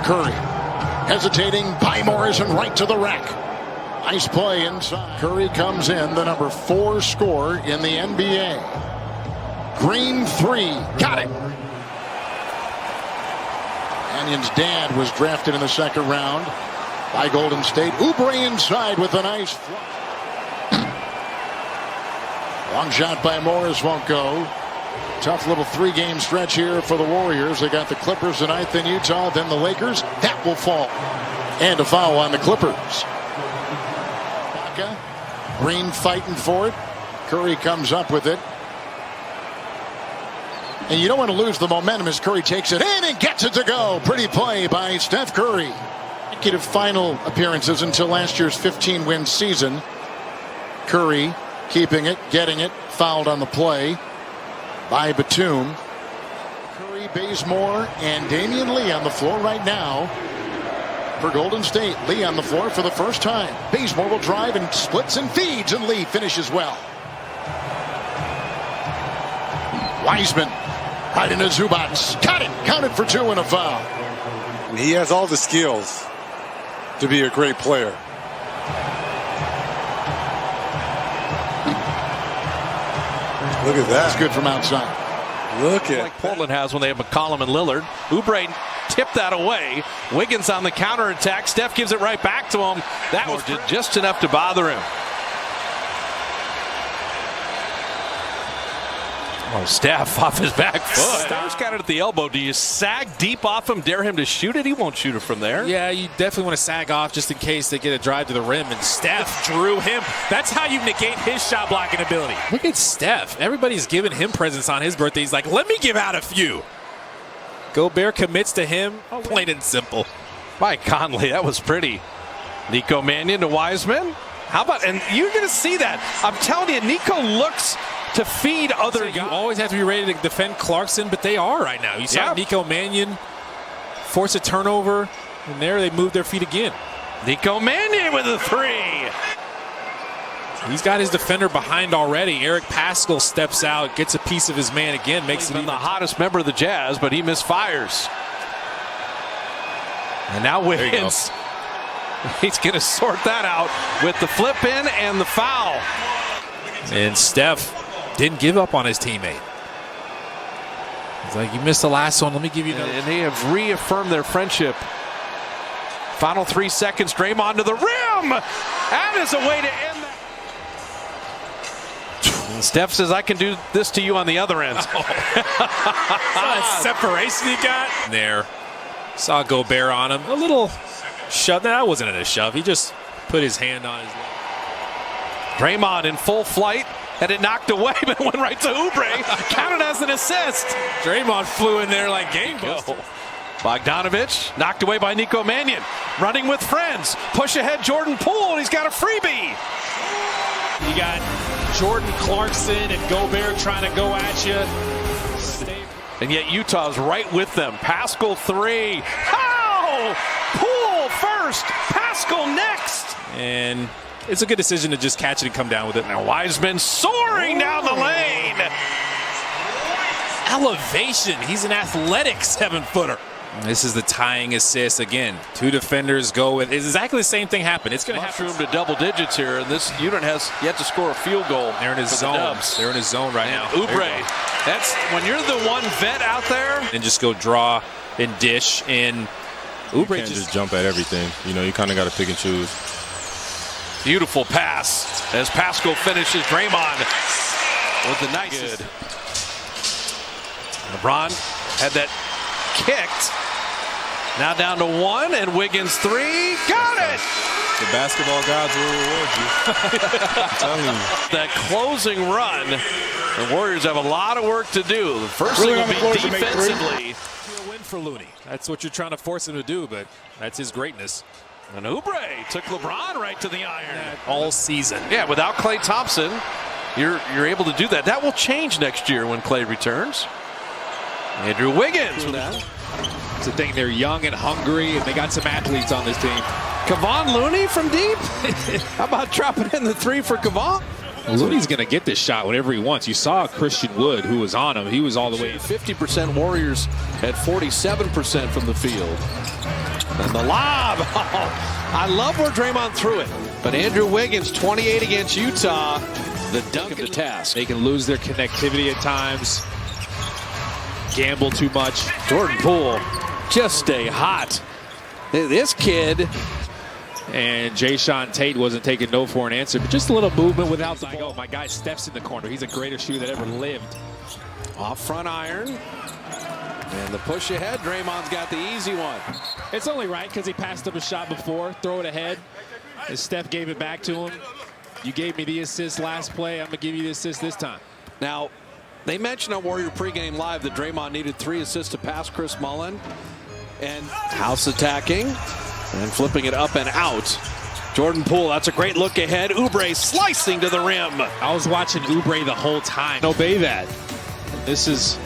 Curry. Hesitating by Morrison right to the rack. Nice play inside. Curry comes in, the number 4 scorer in the NBA. Green 3. Got it. Mannion's dad was drafted in the 2nd round by Golden State. Oubre inside with a nice flush. Long shot by Morris won't go. Tough little 3-game stretch here for the Warriors. They got the Clippers tonight, then Utah, then the Lakers. That will fall. And a foul on the Clippers. Green fighting for it. Curry comes up with it. And you don't want to lose the momentum as Curry takes it in and gets it to go. Pretty play by Steph Curry. Consecutive final appearances until last year's 15-win season. Curry keeping it, getting it, fouled on the play by Batum. Curry, Bazemore, and Damian Lee on the floor right now for Golden State. Lee on the floor for the first time. Bazemore will drive and splits and feeds, and Lee finishes well. Wiseman right into Zubats. Got it. Counted for 2 and a foul. And he has all the skills to be a great player. Look at that. That's good from outside. Look at like Portland has when they have McCollum and Lillard. Oubre tipped that away. Wiggins on the counterattack. Steph gives it right back to him. That was just enough to bother him. Oh, Steph off his back foot. Steph's got it at the elbow. Do you sag deep off him, dare him to shoot it? He won't shoot it from there. Yeah, you definitely want to sag off just in case they get a drive to the rim, and Steph drew him. That's how you negate his shot blocking ability. Look at Steph. Everybody's giving him presents on his birthday. He's like, let me give out a few. Gobert commits to him, plain and simple. Mike Conley, that was pretty. Nico Mannion to Wiseman. How about, and you're going to see that. I'm telling you, Nico looks to feed other guys. You always have to be ready to defend Clarkson, but they are right now. You saw Nico Mannion force a turnover, and there they moved their feet again. Nico Mannion with a 3. He's got his defender behind already. Eric Paschall steps out, gets a piece of his man again, makes it even the hottest member of the Jazz, but he misfires. And now Wiggins. He's going to sort that out with the flip in and the foul. And Steph didn't give up on his teammate. He's like, you missed the last one. Let me give you another. And they have reaffirmed their friendship. Final 3 seconds. Draymond to the rim. That is a way to end that. And Steph says, I can do this to you on the other end. That separation he got there. Saw Gobert on him. A little shove. That wasn't a shove. He just put his hand on his leg. Draymond in full flight. Had it knocked away, but went right to Oubre. Counted as an assist. Draymond flew in there like game buster. Bogdanovich knocked away by Nico Mannion. Running with friends. Push ahead Jordan Poole. He's got a freebie. You got Jordan Clarkson and Gobert trying to go at you. And yet Utah's right with them. Paschall 3. How? Poole first. Paschall next. And it's a good decision to just catch it and come down with it. Now Wiseman soaring down the lane. Elevation. He's an athletic 7-footer. This is the tying assist again. 2 defenders go with. It's exactly the same thing happened. It's going to happen. Mushroom to double digits here, and this unit has yet to score a field goal. They're in his zone. They're in his zone right now. Oubre. That's when you're the one vet out there. And just go draw and dish. And Oubre just jump at everything. You know, you kind of got to pick and choose. Beautiful pass as Paschall finishes. Draymond with the nice. Good. LeBron had that kicked. Now down to 1, and Wiggins 3. Got it! The basketball gods will reward you. I'm telling you. That closing run, the Warriors have a lot of work to do. The first thing will be defensively. A win for Looney. That's what you're trying to force him to do, but that's his greatness. And Oubre took LeBron right to the iron. All season. Yeah, without Klay Thompson, you're able to do that. That will change next year when Klay returns. Andrew Wiggins. It's a thing. They're young and hungry, and they got some athletes on this team. Kevon Looney from deep. How about dropping in the 3 for Kevon? Looney's going to get this shot whenever he wants. You saw Christian Wood, who was on him. He was all the way. 50% Warriors at 47% from the field. And the lob. I love where Draymond threw it. But Andrew Wiggins, 28 against Utah. The dunk of the task. They can lose their connectivity at times. Gamble too much. Jordan Poole, just stay hot. This kid. And Jayshawn Tate wasn't taking no for an answer, but just a little movement without the ball. Oh, my guy Steph's in the corner. He's a greater shooter that ever lived. Off front iron. And the push ahead. Draymond's got the easy one. It's only right because he passed up a shot before. Throw it ahead. And Steph gave it back to him. You gave me the assist last play. I'm going to give you the assist this time. Now, they mentioned on Warrior pregame live that Draymond needed 3 assists to pass Chris Mullin. And House attacking and flipping it up and out. Jordan Poole, that's a great look ahead. Oubre slicing to the rim. I was watching Oubre the whole time. Obey that. This is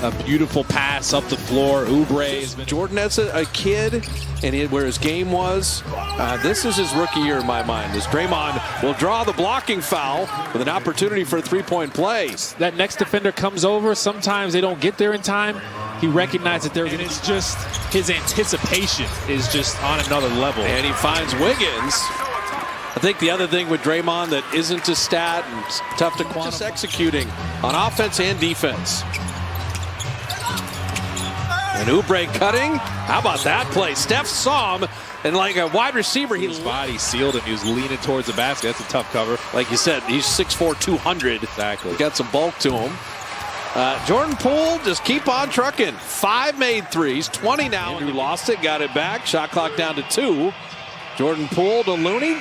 a beautiful pass up the floor. Oubre has been. Jordan as a kid, and where his game was, this is his rookie year in my mind. As Draymond will draw the blocking foul with an opportunity for a 3-point play. That next defender comes over. Sometimes they don't get there in time. He recognized that and it's just his anticipation is just on another level. And he finds Wiggins. I think the other thing with Draymond that isn't a stat and tough to quantify, just executing on offense and defense. And Oubre cutting. How about that play? Steph saw him, and like a wide receiver, his body sealed and he was leaning towards the basket. That's a tough cover. Like you said, he's 6'4", 200. Exactly. He got some bulk to him. Jordan Poole, just keep on trucking. 5 made threes, 20 now. Andrew lost it, got it back. Shot clock down to 2. Jordan Poole to Looney.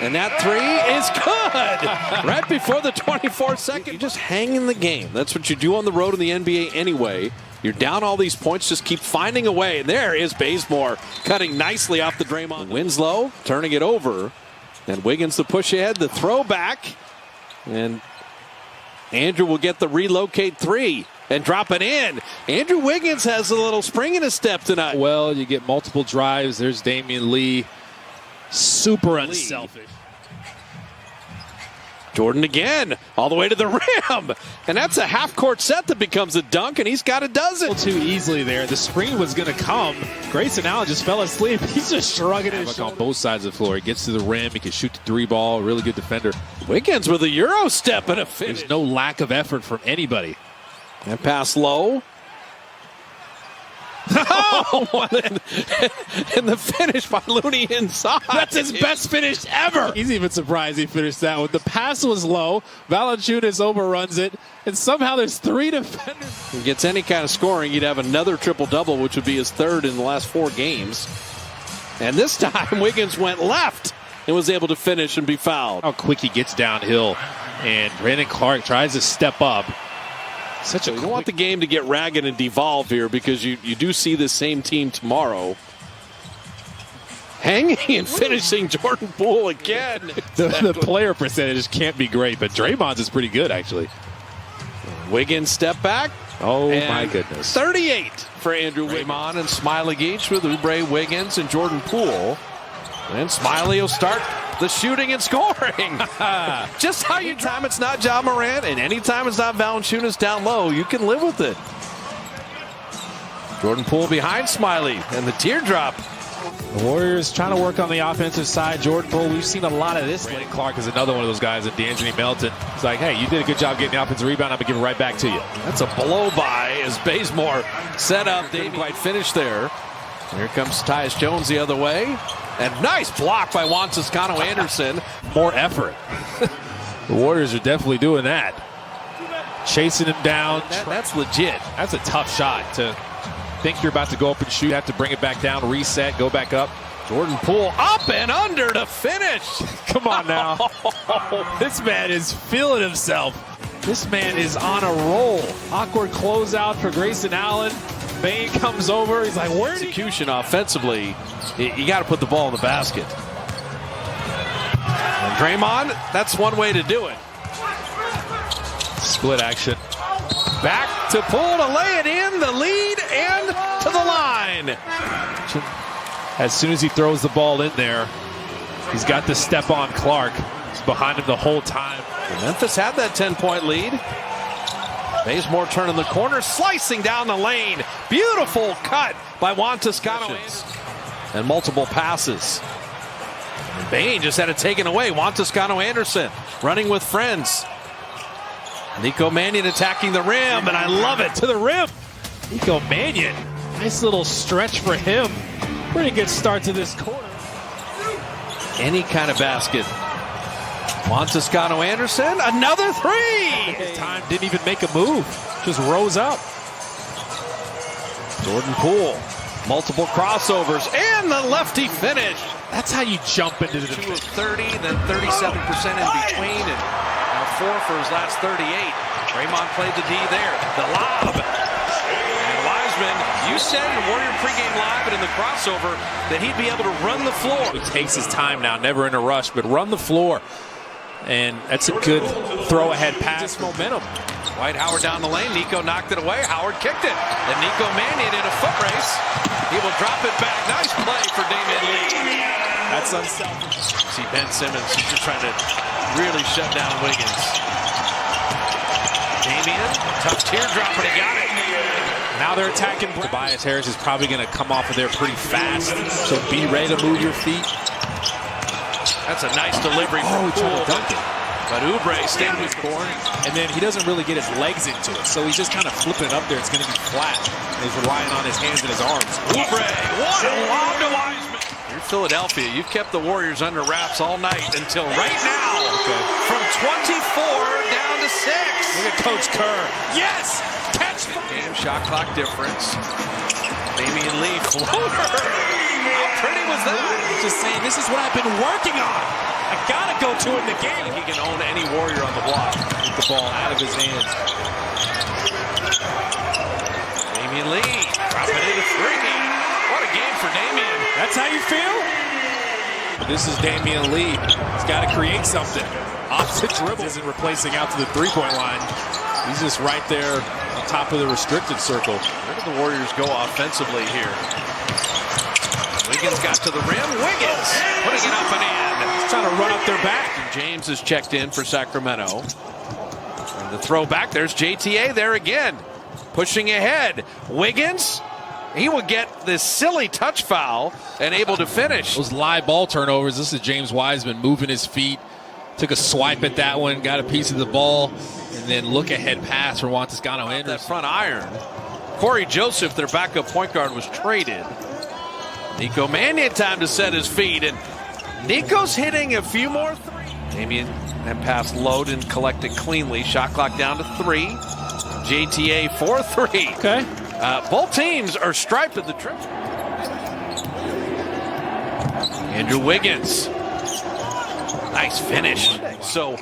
And that 3 is good. Right before the 24th second. You just hang in the game. That's what you do on the road in the NBA anyway. You're down all these points, just keep finding a way. And there is Bazemore cutting nicely off the Draymond. Winslow turning it over. And Wiggins the push ahead, the throwback. And Andrew will get the relocate 3 and drop it in. Andrew Wiggins has a little spring in his step tonight. Well, you get multiple drives. There's Damian Lee. Super unselfish. Jordan again, all the way to the rim. And that's a half-court set that becomes a dunk, and he's got a dozen. Too easily there. The screen was going to come. Grayson Allen just fell asleep. He's just shrugging his shoulders. On both sides of the floor. He gets to the rim. He can shoot the 3 ball. Really good defender. Wiggins with a Euro step and a finish. There's no lack of effort from anybody. And pass low. Oh, and the finish by Looney inside. That's his best finish ever. He's even surprised he finished that one. The pass was low. Valanciunas overruns it, and somehow there's 3 defenders. If he gets any kind of scoring, he'd have another triple-double, which would be his 3rd in the last 4 games. And this time, Wiggins went left and was able to finish and be fouled. How quick he gets downhill, and Brandon Clark tries to step up. You don't want the game to get ragged and devolve here because you do see the same team tomorrow. Hanging and finishing Jordan Poole again. The player percentage can't be great, but Draymond's is pretty good, actually. Wiggins step back. Oh, my goodness. 38 for Andrew Draymond and Smiley each with Oubre, Wiggins, and Jordan Poole. And Smiley will start the shooting and scoring. Just how you time it's not Ja Morant, and anytime it's not Valanciunas down low, you can live with it. Jordan Poole behind Smiley, and the teardrop. The Warriors trying to work on the offensive side. Jordan Poole, we've seen a lot of this. Brandon Clark is another one of those guys, and D'Anthony Melton. It's like, hey, you did a good job getting the offensive rebound. I'm going to give it right back to you. That's a blow-by as Bazemore set up. Didn't quite finish there. Here comes Tyus Jones the other way. And nice block by Juan Toscano-Anderson. More effort. The Warriors are definitely doing that. Chasing him down. That's legit. That's a tough shot to think you're about to go up and shoot. Have to bring it back down, reset, go back up. Jordan Poole up and under to finish. Come on now. This man is feeling himself. This man is on a roll. Awkward closeout for Grayson Allen. Bane comes over. He's like, where execution offensively, you got to put the ball in the basket. And Draymond, that's one way to do it. Split action. Back to Poole to lay it in, the lead, and to the line. As soon as he throws the ball in there, he's got the step on Clark. He's behind him the whole time. And Memphis had that 10-point lead. Bazemore turning the corner, slicing down the lane. Beautiful cut by Juan Toscano. and multiple passes. And Bain just had it taken away. Juan Toscano Anderson running with friends. Nico Mannion attacking the rim, and I love it. To the rim. Nico Mannion. Nice little stretch for him. Pretty good start to this quarter. Any kind of basket. Juan Toscano Anderson, another three. His time didn't even make a move. Just rose up. Jordan Poole, multiple crossovers, and the lefty finish. That's how you jump into the 2 of 30, then 37% in between, and now 4 for his last 38. Draymond played the D there. The lob. And Wiseman, you said in Warrior pregame live and in the crossover that he'd be able to run the floor. He takes his time now, never in a rush, but run the floor. And that's a good throw ahead pass. Momentum. Dwight Howard down the lane. Nico knocked it away. Howard kicked it. And Nico Mannion in a foot race. He will drop it back. Nice play for Damian Lee. That's unselfish. See Ben Simmons, he's just trying to really shut down Wiggins. Damian, tough teardrop, but he got it. Now they're attacking. Tobias Harris is probably going to come off of there pretty fast. So be ready to move your feet. That's a nice delivery from Poole. But Oubre stayed with Corn. And then he doesn't really get his legs into it. So he's just kind of flipping it up there. It's going to be flat. And he's relying on his hands and his arms. Oubre, what a lob to Wiseman. You're Philadelphia. You've kept the Warriors under wraps all night until right now. Okay. From 24 down to 6. Look at Coach Kerr. Yes! Catch! Game shot clock difference. Damian Lee floater. How pretty was that? Just saying, this is what I've been working on. I gotta go to it in the game. He can own any Warrior on the block. Get the ball out of his hands. Damian Lee dropping it to 3. What a game for Damian. That's how you feel? This is Damian Lee. He's got to create something. Opposite dribble isn't replacing out to the three-point line. He's just right there on top of the restricted circle. Where do the Warriors go offensively here? Wiggins got to the rim. Wiggins putting it up and in. He's trying to run up their back. James is checked in for Sacramento. And the throwback, there's JTA there again. Pushing ahead. Wiggins, he will get this silly touch foul and able to finish. Those live ball turnovers. This is James Wiseman moving his feet. Took a swipe at that one, got a piece of the ball, and then look ahead pass for Juan Toscano Anderson. That front iron. Corey Joseph, their backup point guard, was traded. Nico Mannion time to set his feet, and Nico's hitting a few more threes. Damian then pass low and collected cleanly. Shot clock down to 3. JTA 4-3. Okay. Both teams are striped at the trip. Andrew Wiggins. Nice finish. So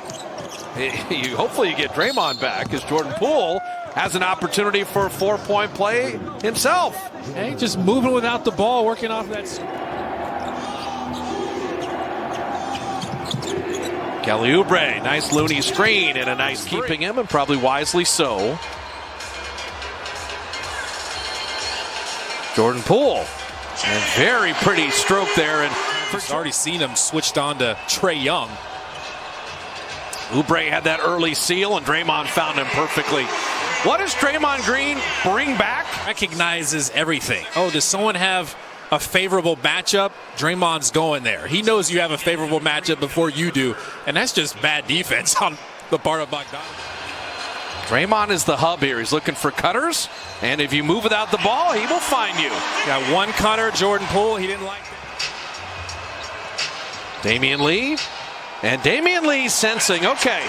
hopefully you get Draymond back as Jordan Poole has an opportunity for a 4-point play himself. Hey, just moving without the ball, working off that. Kelly Oubre, nice Looney screen and a nice keeping him, and probably wisely so. Jordan Poole, and very pretty stroke there. And I've already seen him switched on to Trae Young. Oubre had that early seal, and Draymond found him perfectly. What does Draymond Green bring back? Recognizes everything. Oh, does someone have a favorable matchup? Draymond's going there. He knows you have a favorable matchup before you do, and that's just bad defense on the part of Bogdanović. Draymond is the hub here. He's looking for cutters, and if you move without the ball, he will find you. Got one cutter, Jordan Poole. He didn't like it. Damian Lee, and Damian Lee sensing, okay,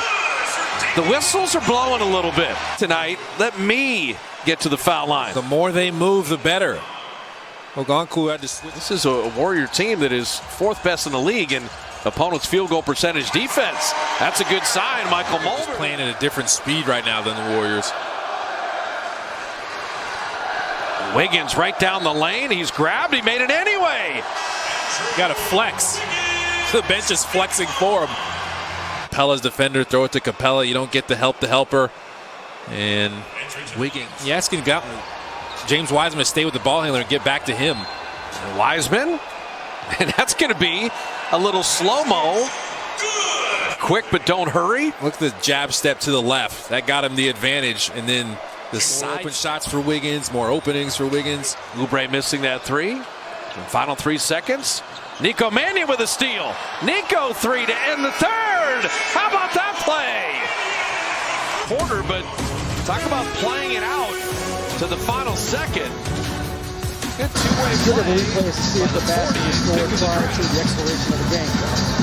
the whistles are blowing a little bit tonight. Let me get to the foul line. The more they move, the better. Ogunku had to switch. This is a Warrior team that is 4th best in the league in opponent's field goal percentage defense. That's a good sign. Michael Mulder playing at a different speed right now than the Warriors. Wiggins right down the lane. He's grabbed. He made it anyway. Got to flex. The bench is flexing for him. Capella's defender, throw it to Capella. You don't get the helper. And Wiggins. You asking James Wiseman to stay with the ball handler and get back to him. And Wiseman, and that's going to be a little slow-mo. Quick, but don't hurry. Look at the jab step to the left. That got him the advantage. And then the side open shots for Wiggins, more openings for Wiggins. Oubre missing that 3. Final 3 seconds. Nico Mannion with a steal. Nico 3 to end the third. How about that play? Porter, but talk about playing it out to the final second. Good two-way Good play. replay to see if the basket is scored prior to the expiration of the game.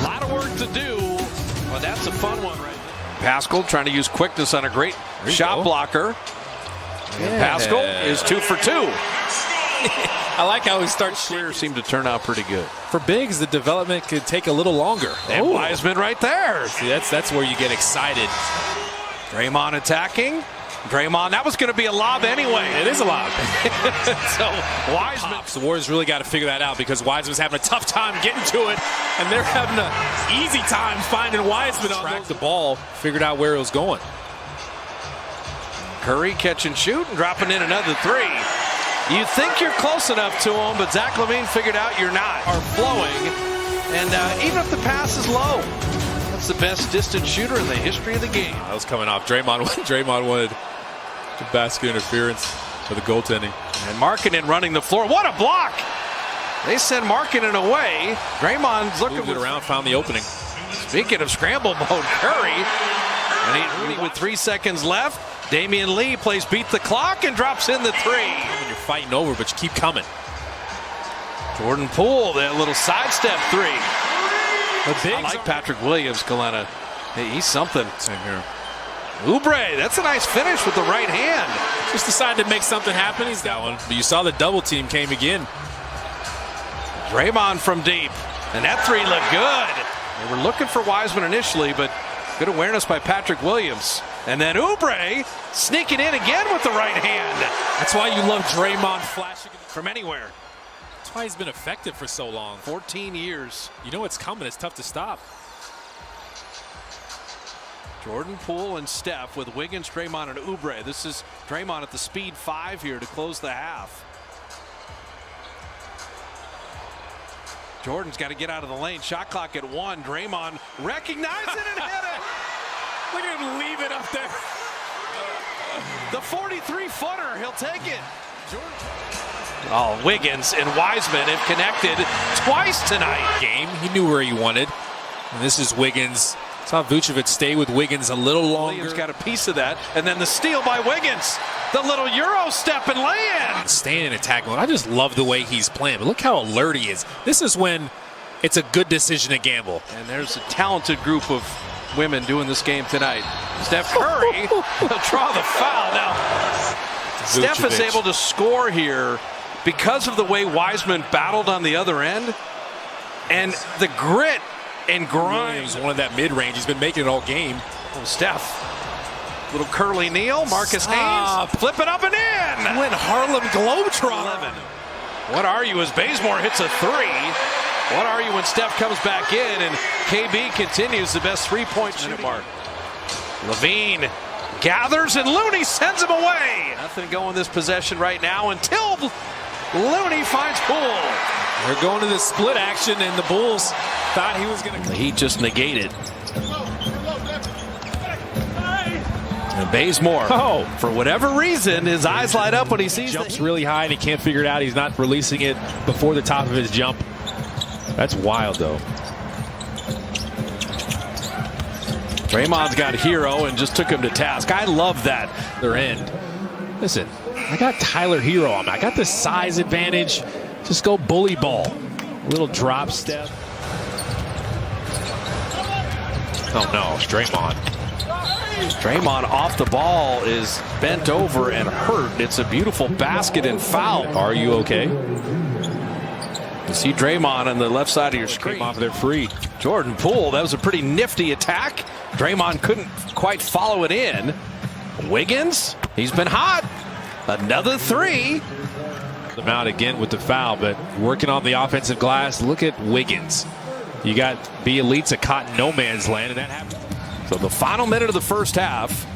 A lot of work to do, but that's a fun one right there. Pascal trying to use quickness on a great shot blocker. And Pascal is 2 for 2. I like how he starts. Career seemed to turn out pretty good. For bigs, the development could take a little longer. And Wiseman right there. See, that's where you get excited. Draymond attacking. Draymond, that was going to be a lob anyway. It is a lob. So Wiseman. The Warriors really got to figure that out because Wiseman's having a tough time getting to it, and they're having an easy time finding Wiseman on track the ball, figured out where it was going. Curry catch and shoot and dropping in another 3. You think you're close enough to him, but Zach LaVine figured out you're not. Are flowing, and even if the pass is low, that's the best distance shooter in the history of the game. That was coming off. Draymond wanted the basket interference for the goaltending. And Markkanen running the floor. What a block! They send Markkanen away. Draymond's looking Moved it around, found the opening. Speaking of scramble mode, Curry, and he with 3 seconds left. Damian Lee plays beat the clock and drops in the 3. When you're fighting over, but you keep coming. Jordan Poole, that little sidestep 3. The I like Patrick Williams, Galena. Hey, he's something. Same here. Oubre, that's a nice finish with the right hand. Just decided to make something happen. He's got one. But you saw the double team came again. Draymond from deep, and that 3 looked good. They were looking for Wiseman initially, but good awareness by Patrick Williams. And then Oubre sneaking in again with the right hand. That's why you love Draymond flashing From anywhere. That's why he's been effective for so long. 14 years. You know what's coming. It's tough to stop. Jordan Poole and Steph with Wiggins, Draymond, and Oubre. This is Draymond at the speed 5 here to close the half. Jordan's got to get out of the lane. Shot clock at 1. Draymond recognized it and hit it. Look at him leave it up there. The 43-footer, he'll take it. Oh, Wiggins and Wiseman have connected twice tonight. Game, he knew where he wanted. And this is Wiggins. Saw Vucevic stay with Wiggins a little longer. Williams got a piece of that. And then the steal by Wiggins. The little Euro step and lay-in. Staying in attack mode. I just love the way he's playing. But look how alert he is. This is when it's a good decision to gamble. And there's a talented group of women doing this game tonight. Steph Curry will draw the foul. Now, Steph is able to score here because of the way Wiseman battled on the other end and the grit and grind. Williams wanted that mid-range. He's been making it all game. Oh, Steph. Little curly kneel. Marcus Haynes. Flip it up and in. Went Harlem Globetrotter. What are you as Bazemore hits a 3? What are you when Steph comes back in and KB continues the best 3-point shooting mark? LaVine gathers and Looney sends him away. Nothing going this possession right now until Looney finds Poole. They're going to the split action, and the Bulls thought he was going to. The Heat just negated. And Bazemore, for whatever reason, his eyes light up when he sees jumps really high, and he can't figure it out. He's not releasing it before the top of his jump. That's wild, though. Draymond's got Hero and just took him to task. I love that. Their end. Listen, I got Tyler Hero on me. I got the size advantage. Just go bully ball. A little drop step. Oh, no. It's Draymond. Draymond off the ball is bent over and hurt. It's a beautiful basket and foul. Are you okay? You see Draymond on the left side of your screen. Came off their free. Jordan Poole, that was a pretty nifty attack. Draymond couldn't quite follow it in. Wiggins, he's been hot. Another 3. Them out again with the foul, but working on the offensive glass. Look at Wiggins. You got Bielitsa caught in no man's land, and that happened. So the final minute of the first half.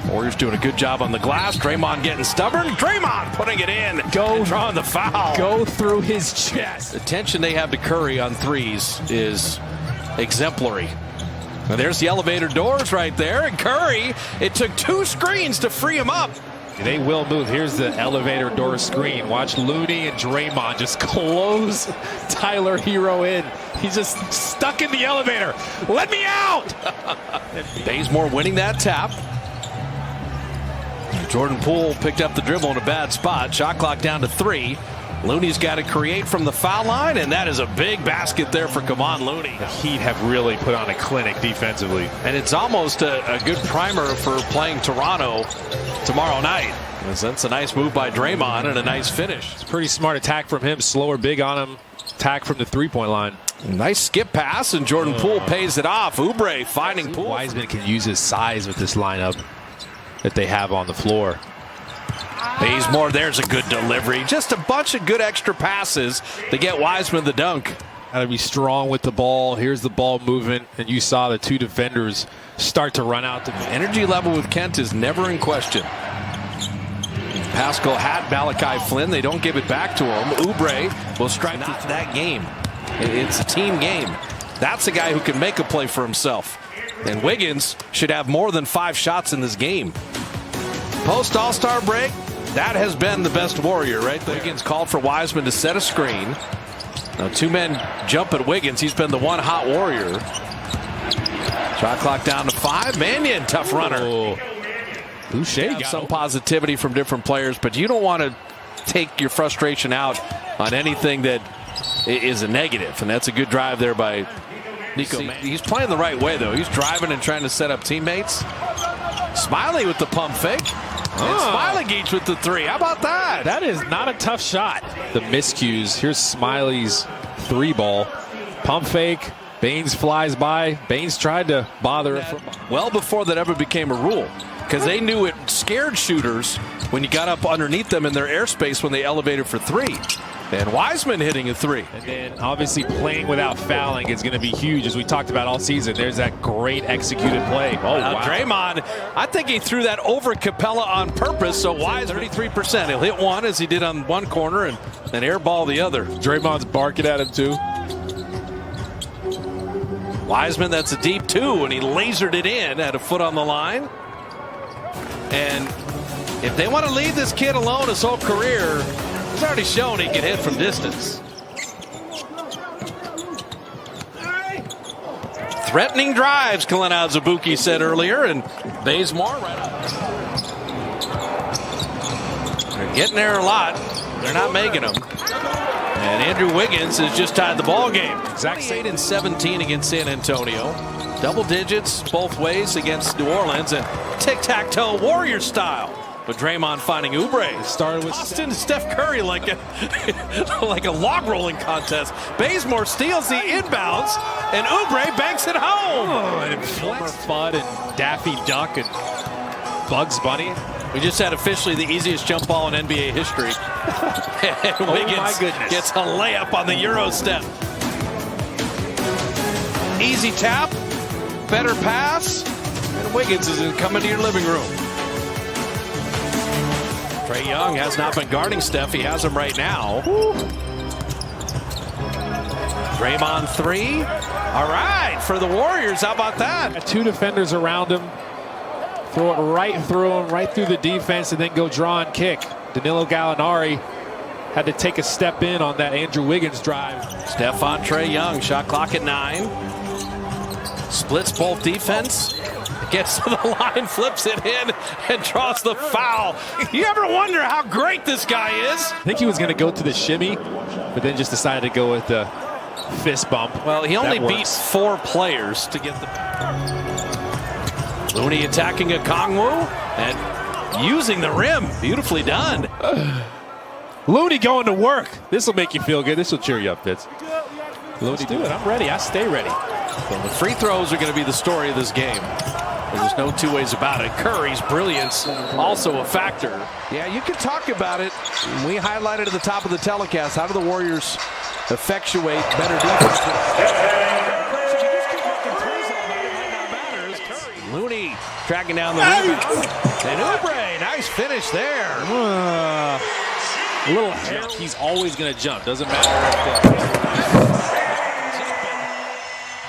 Warriors doing a good job on the glass. Draymond getting stubborn. Draymond putting it in. And drawing the foul. Go through his chest. The attention they have to Curry on threes is exemplary. And there's the elevator doors right there. And Curry, it took 2 screens to free him up. They will move. Here's the elevator door screen. Watch Looney and Draymond just close Tyler Hero in. He's just stuck in the elevator. Let me out! Bazemore winning that tap. Jordan Poole picked up the dribble in a bad spot. Shot clock down to 3. Looney's got to create from the foul line, and that is a big basket there for Kevon Looney. The Heat have really put on a clinic defensively. And it's almost a good primer for playing Toronto tomorrow night. That's a nice move by Draymond and a nice finish. It's a pretty smart attack from him. Slower big on him. Attack from the three-point line. Nice skip pass, and Jordan Poole pays it off. Oubre finding Poole. Wiseman can use his size with this lineup that they have on the floor. Bazemore, there's a good delivery. Just a bunch of good extra passes to get Wiseman the dunk. Got to be strong with the ball. Here's the ball movement, and you saw the two defenders start to run out. Energy level with Kent is never in question. Pascal had Malachi Flynn. They don't give it back to him. Oubre will strike that game. It's a team game. That's a guy who can make a play for himself. And Wiggins should have more than 5 shots in this game. Post All-Star break, that has been the best Warrior right there. Wiggins called for Wiseman to set a screen. Now 2 men jump at Wiggins. He's been the one hot Warrior. Shot clock down to 5. Mannion, tough runner. Boucher got some positivity from different players, but you don't want to take your frustration out on anything that is a negative. And that's a good drive there by Nico. He's playing the right way, though. He's driving and trying to set up teammates. Smiley with the pump fake. And Smiley Geach with the 3. How about that? That is not a tough shot. The miscues. Here's Smiley's 3-ball. Pump fake. Baines flies by. Baines tried to bother it. Well before that ever became a rule. Because they knew it scared shooters when you got up underneath them in their airspace when they elevated for 3. And Wiseman hitting a 3. And then obviously playing without fouling is going to be huge, as we talked about all season. There's that great executed play. Oh, wow. Draymond, I think he threw that over Capella on purpose. So Wiseman, 33%. He'll hit one as he did on one corner and airball the other. Draymond's barking at him too. Wiseman, that's a deep 2, and he lasered it in, had a foot on the line. And if they want to leave this kid alone his whole career, he's already shown he can hit from distance. Threatening drives, Kalina Zabuki said earlier, and Bazemore right up. They're getting there a lot. They're not making them. And Andrew Wiggins has just tied the ball game. Exact 8 and 17 against San Antonio. Double digits both ways against New Orleans, and tic-tac-toe Warrior style. But Draymond finding Oubre. Started with Austin Steph Curry like a log rolling contest. Bazemore steals the inbounds, and Oubre banks it home. and Elmer Fudd and Daffy Duck and Bugs Bunny. We just had officially the easiest jump ball in NBA history. And Wiggins my goodness. gets a layup on the Euro step. Easy tap, better pass, and Wiggins is coming to your living room. Trae Young has not been guarding Steph. He has him right now. Draymond 3. All right, for the Warriors, how about that? Got 2 defenders around him. Throw it right through him, right through the defense, and then go draw and kick. Danilo Gallinari had to take a step in on that Andrew Wiggins drive. Steph on Trae Young, shot clock at 9. Splits both defense. Gets to the line, flips it in, and draws the foul. You ever wonder how great this guy is? I think he was going to go to the shimmy, but then just decided to go with the fist bump. Well, he only beat 4 players to get the... Looney attacking Okongwu and using the rim. Beautifully done. Looney going to work. This will make you feel good. This will cheer you up, Fitz. Looney, do it. I'm ready. I stay ready. Well, the free throws are going to be the story of this game. There's no 2 ways about it. Curry's brilliance also a factor. Yeah, you can talk about it. We highlighted at the top of the telecast. How do the Warriors effectuate better defense? Looney tracking down the rebound. And Oubre, nice finish there. A little hair. He's always going to jump. Doesn't matter.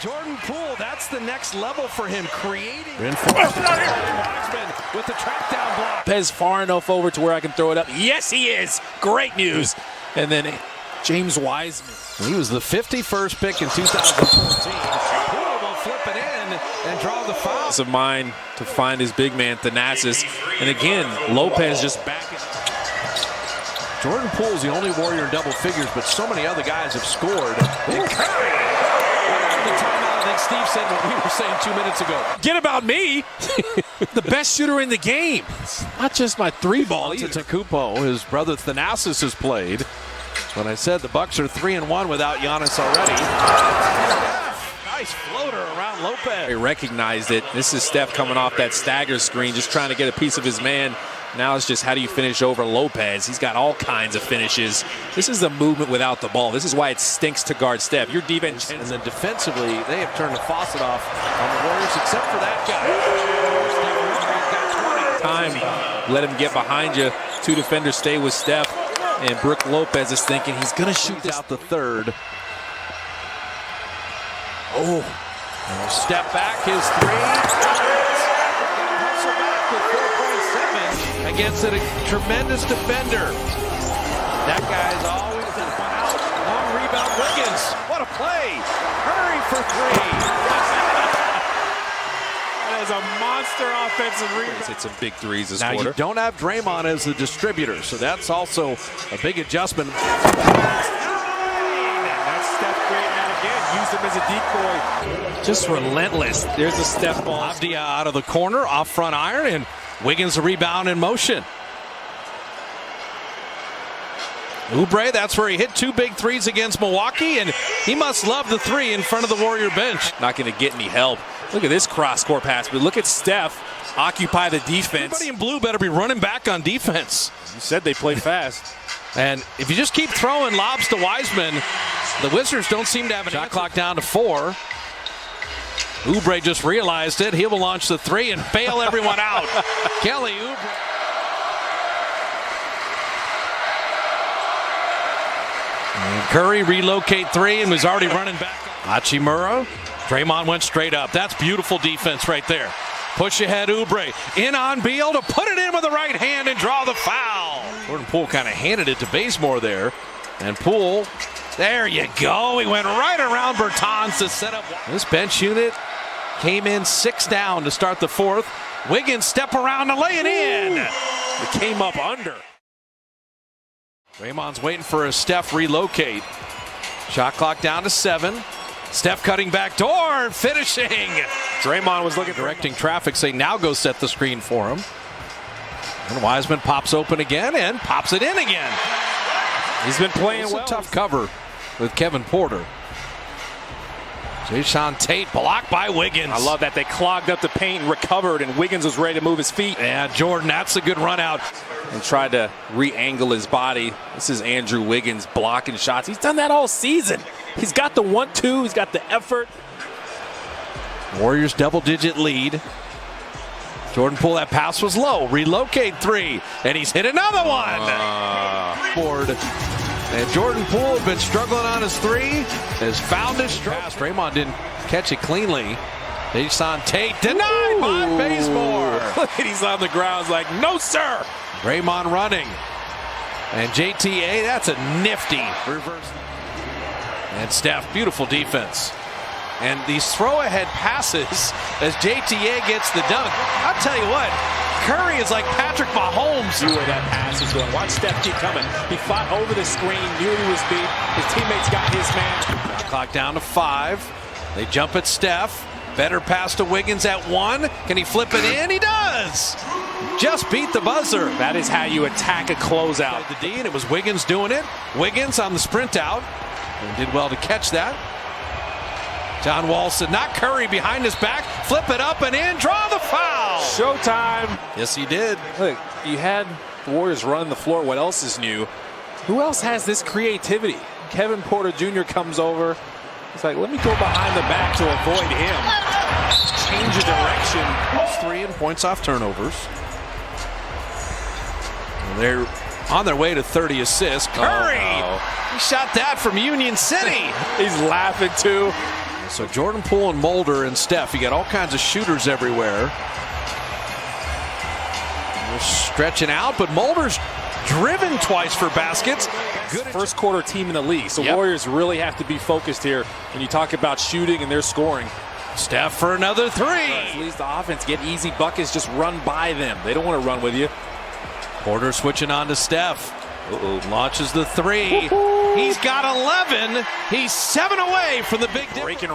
Jordan Poole, that's the next level for him, creating. Reinforced. Wiseman with the track down block. Pez far enough over to where I can throw it up. Yes, he is. Great news. And then James Wiseman. He was the 51st pick in 2014. Poole will flip it in and draw the foul. Of mine to find his big man, Thanasis. And again, Lopez just backing. Jordan Poole's the only Warrior in double figures, but so many other guys have scored. And Curry! Right out of the timeout, I think Steve said what we were saying 2 minutes ago. Get about me. The best shooter in the game. It's not just my three ball. Antetokounmpo, his brother Thanasis has played. When I said the Bucks are 3-1 without Giannis already. Nice floater around Lopez. He recognized it. This is Steph coming off that stagger screen, just trying to get a piece of his man. Now it's just how do you finish over Lopez? He's got all kinds of finishes. This is the movement without the ball. This is why it stinks to guard Steph. Your defense. And then defensively, they have turned the faucet off on the Warriors, except for that guy. Time. Let him get behind you. Two defenders stay with Steph. And Brook Lopez is thinking he's going to shoot this out the third. Oh, step back, his three. Hustle back with 4.7 against a tremendous defender. That guy's always been out. Long rebound, Wiggins. What a play. Curry for three. That is a monster offensive rebound. He's hit some big threes this quarter. Now, you don't have Draymond as the distributor, so that's also a big adjustment. Use him as a decoy. Just relentless. There's a Steph ball. Avdia out of the corner, off front iron, and Wiggins a rebound in motion. Oubre, that's where he hit two big threes against Milwaukee, and he must love the three in front of the Warrior bench. Not going to get any help. Look at this cross-court pass, but look at Steph occupy the defense. Everybody in blue better be running back on defense. You said they play fast. And if you just keep throwing lobs to Wiseman, the Wizards don't seem to have an shot clock down to 4. Oubre just realized it. He will launch the three and bail everyone out. Kelly Oubre. And Curry relocate three and was already running back. Hachimura. Draymond went straight up. That's beautiful defense right there. Push ahead Oubre. In on Beal to put it in with the right hand and draw the foul. Jordan Poole kind of handed it to Bazemore there. And Poole, there you go. He went right around Bertans to set up. This bench unit came in 6 down to start the fourth. Wiggins step around to lay it in. It came up under. Draymond's waiting for a Steph relocate. Shot clock down to 7. Steph cutting back door, finishing. Draymond was looking, directing traffic, saying now go set the screen for him. And Wiseman pops open again and pops it in again. He's been playing well. A tough cover with Kevin Porter. Jason Tate blocked by Wiggins. I love that. They clogged up the paint and recovered, and Wiggins was ready to move his feet. Yeah, Jordan, that's a good run out. And tried to re-angle his body. This is Andrew Wiggins blocking shots. He's done that all season. He's got the 1-2. He's got the effort. Warriors double-digit lead. Jordan Poole, that pass was low. Relocate three, and he's hit another one. Board. And Jordan Poole, been struggling on his three, has found his stroke. Draymond didn't catch it cleanly. Jason Tate denied by Bazemore. He's on the ground, he's like, no, sir. Draymond running. And JTA, that's a nifty reverse. And Steph, beautiful defense. And these throw-ahead passes as JTA gets the dunk. I'll tell you what, Curry is like Patrick Mahomes. See where that pass is going. Watch Steph keep coming. He fought over the screen, knew he was beat. His teammates got his man. Clock down to 5. They jump at Steph. Better pass to Wiggins at 1. Can he flip it in? He does. Just beat the buzzer. That is how you attack a closeout. The D, and it was Wiggins doing it. Wiggins on the sprint out. And did well to catch that. John Wall said, not Curry behind his back. Flip it up and in. Draw the foul. Showtime. Yes, he did. Look, you had the Warriors running the floor. What else is new? Who else has this creativity? Kevin Porter Jr. comes over. It's like, let me go behind the back to avoid him. Change of direction. 3 and points off turnovers. And they're on their way to 30 assists. Curry! He shot that from Union City. He's laughing too. So Jordan Poole and Mulder and Steph, you got all kinds of shooters everywhere. They're stretching out, but Mulder's driven twice for baskets. Good first quarter team in the league. So Yep. Warriors really have to be focused here when you talk about shooting and their scoring. Steph for another three. Leads the offense, get easy buckets, just run by them. They don't want to run with you. Porter switching on to Steph. Launches the three. He's got 11. He's 7 away from the big difference. Breaking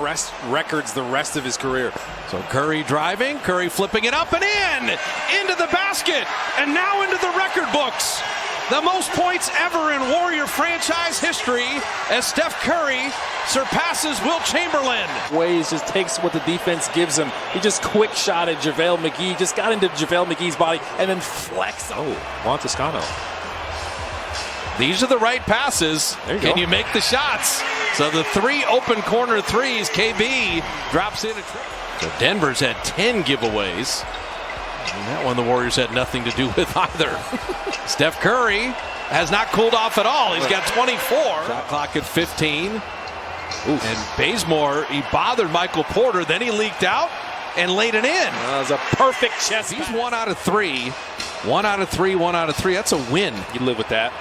records the rest of his career. So Curry driving, Curry flipping it up and into the basket, and now into the record books. The most points ever in Warrior franchise history as Steph Curry surpasses Wilt Chamberlain. Ways just takes what the defense gives him. He just quick shot at JaVale McGee, just got into JaVale McGee's body and then flex. Oh, Juan Toscano. These are the right passes. Can you make the shots? So the 3 open corner threes, KB drops in. So Denver's had 10 giveaways. And that one the Warriors had nothing to do with either. Steph Curry has not cooled off at all. He's got 24. Shot clock at 15. And Bazemore, he bothered Michael Porter. Then he leaked out and laid it in. That was a perfect chest. He's 1 out of 3. 1 out of 3, 1 out of 3. That's a win. You live with that.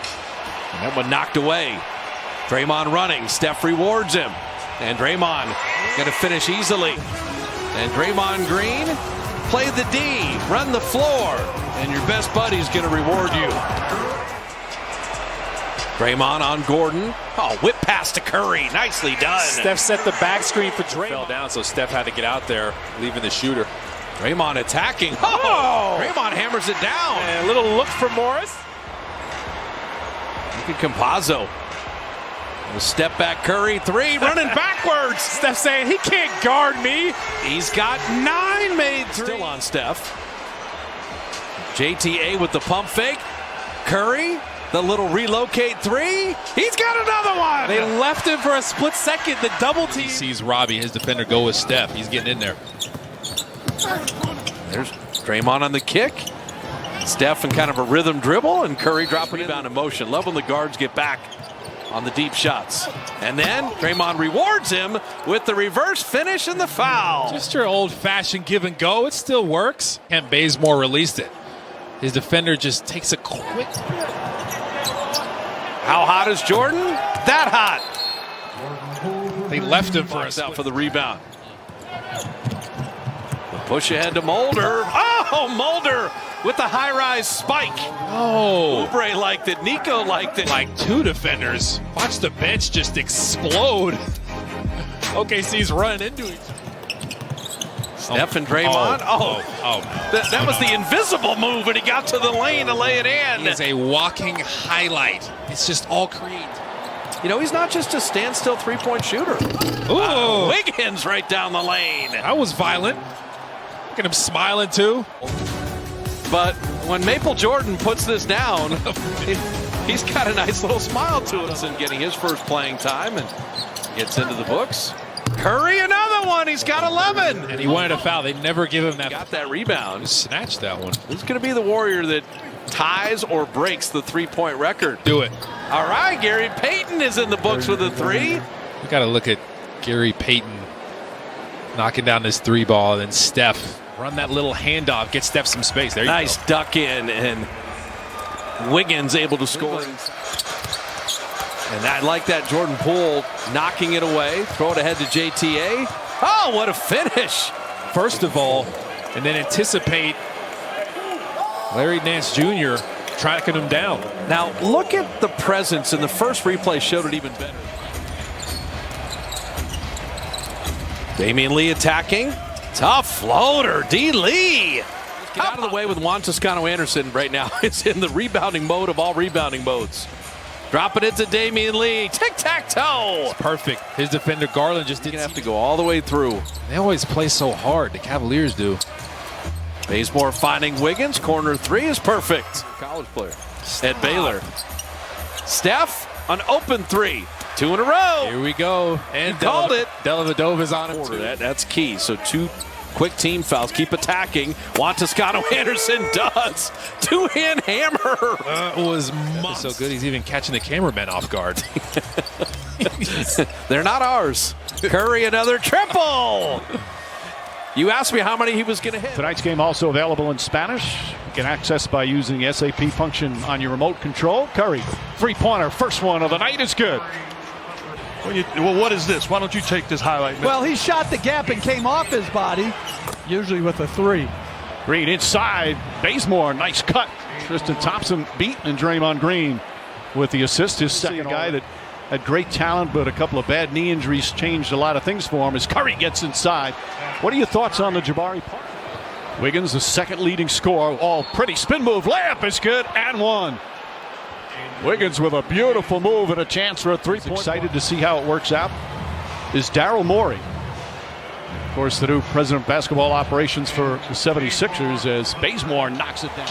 And that one knocked away. Draymond running. Steph rewards him. And Draymond going to finish easily. And Draymond Green, play the D, run the floor, and your best buddy's going to reward you. Draymond on Gordon. Oh, whip pass to Curry. Nicely done. Steph set the back screen for Draymond. Fell down, so Steph had to get out there, leaving the shooter. Draymond attacking. Oh! Draymond hammers it down. And a little look for Morris. Look at Campazzo. A step back Curry, 3, running backwards. Steph saying he can't guard me. He's got 9 made threes. Still on Steph. JTA with the pump fake. Curry, the little relocate 3. He's got another one. They left him for a split second. The double team. He sees Robbie, his defender, go with Steph. He's getting in there. There's Draymond on the kick. Steph in kind of a rhythm dribble, and Curry dropping rebound in motion. Love when the guards get back on the deep shots. And then Draymond rewards him with the reverse finish and the foul. Just your old-fashioned give and go. It still works. And Bazemore released it. His defender just takes a quick. How hot is Jordan? That hot. They left him for Box a out for the rebound. The push ahead to Mulder. Oh, Mulder with the high-rise spike. Oh, Oubre liked it. Nico liked it. like 2 defenders. Watch the bench just explode. OKC's running into each other. Steph and Draymond. That was the invisible move, and he got to the lane to lay it in. It's a walking highlight. It's just all create. You know, he's not just a standstill three-point shooter. Ooh, Wiggins right down the lane. that was violent. Look at him smiling too. But when Maple Jordan puts this down, he's got a nice little smile to it. And getting his first playing time and gets into the books. Curry, another one. He's got 11. And he wanted a foul. They never give him that. Got that rebound. Snatched that one. This is going to be the Warrior that ties or breaks the three-point record. Do it. All right, Gary Payton is in the books with a 3. You got to look at Gary Payton knocking down this 3 ball, and then Steph run that little handoff, get Steph some space. There you Nice go. duck in, and Wiggins able to score. And I like that Jordan Poole knocking it away. Throw it ahead to JTA. Oh, what a finish. First of all, and then anticipate Larry Nance Jr. tracking him down. Now, look at the presence, and the first replay showed it even better. Damian Lee attacking. Tough floater, D. Lee. Get out of the way with Juan Toscano Anderson right now. It's in the rebounding mode of all rebounding modes. Dropping it to Damian Lee. Tic-tac-toe. Perfect. His defender Garland just Didn't didn't have to go all the way through. They always play so hard. The Cavaliers do. Bazemore finding Wiggins. Corner 3 is perfect. College player. At Baylor. Steph, an open 3. 2 in a row. Here we go. And called it. Dellavedova's on him too. That's key. So 2 Quick team fouls. Keep attacking. Juan Toscano Anderson does. Two-hand hammer. Was so good. He's even catching the cameraman off guard. They're not ours. Curry, another triple. You asked me how many he was going to hit. Tonight's game also available in Spanish. You can access by using the SAP function on your remote control. Curry, three-pointer, first one of the night is good. Well, what is this? Why don't you take this highlight? Well, he shot the gap and came off his body, usually with a three. Green inside, Bazemore, nice cut. Tristan Thompson beating Draymond Green with the assist. His second guy that had great talent, but a couple of bad knee injuries changed a lot of things for him as Curry gets inside. What are your thoughts on the Jabari Parker? Wiggins, the second leading scorer, all pretty. Spin move, layup is good, and one. Wiggins with a beautiful move and a chance for a three-point. Excited to see how it works out is Daryl Morey. Of course, the new president of basketball operations for the 76ers as Bazemore knocks it down.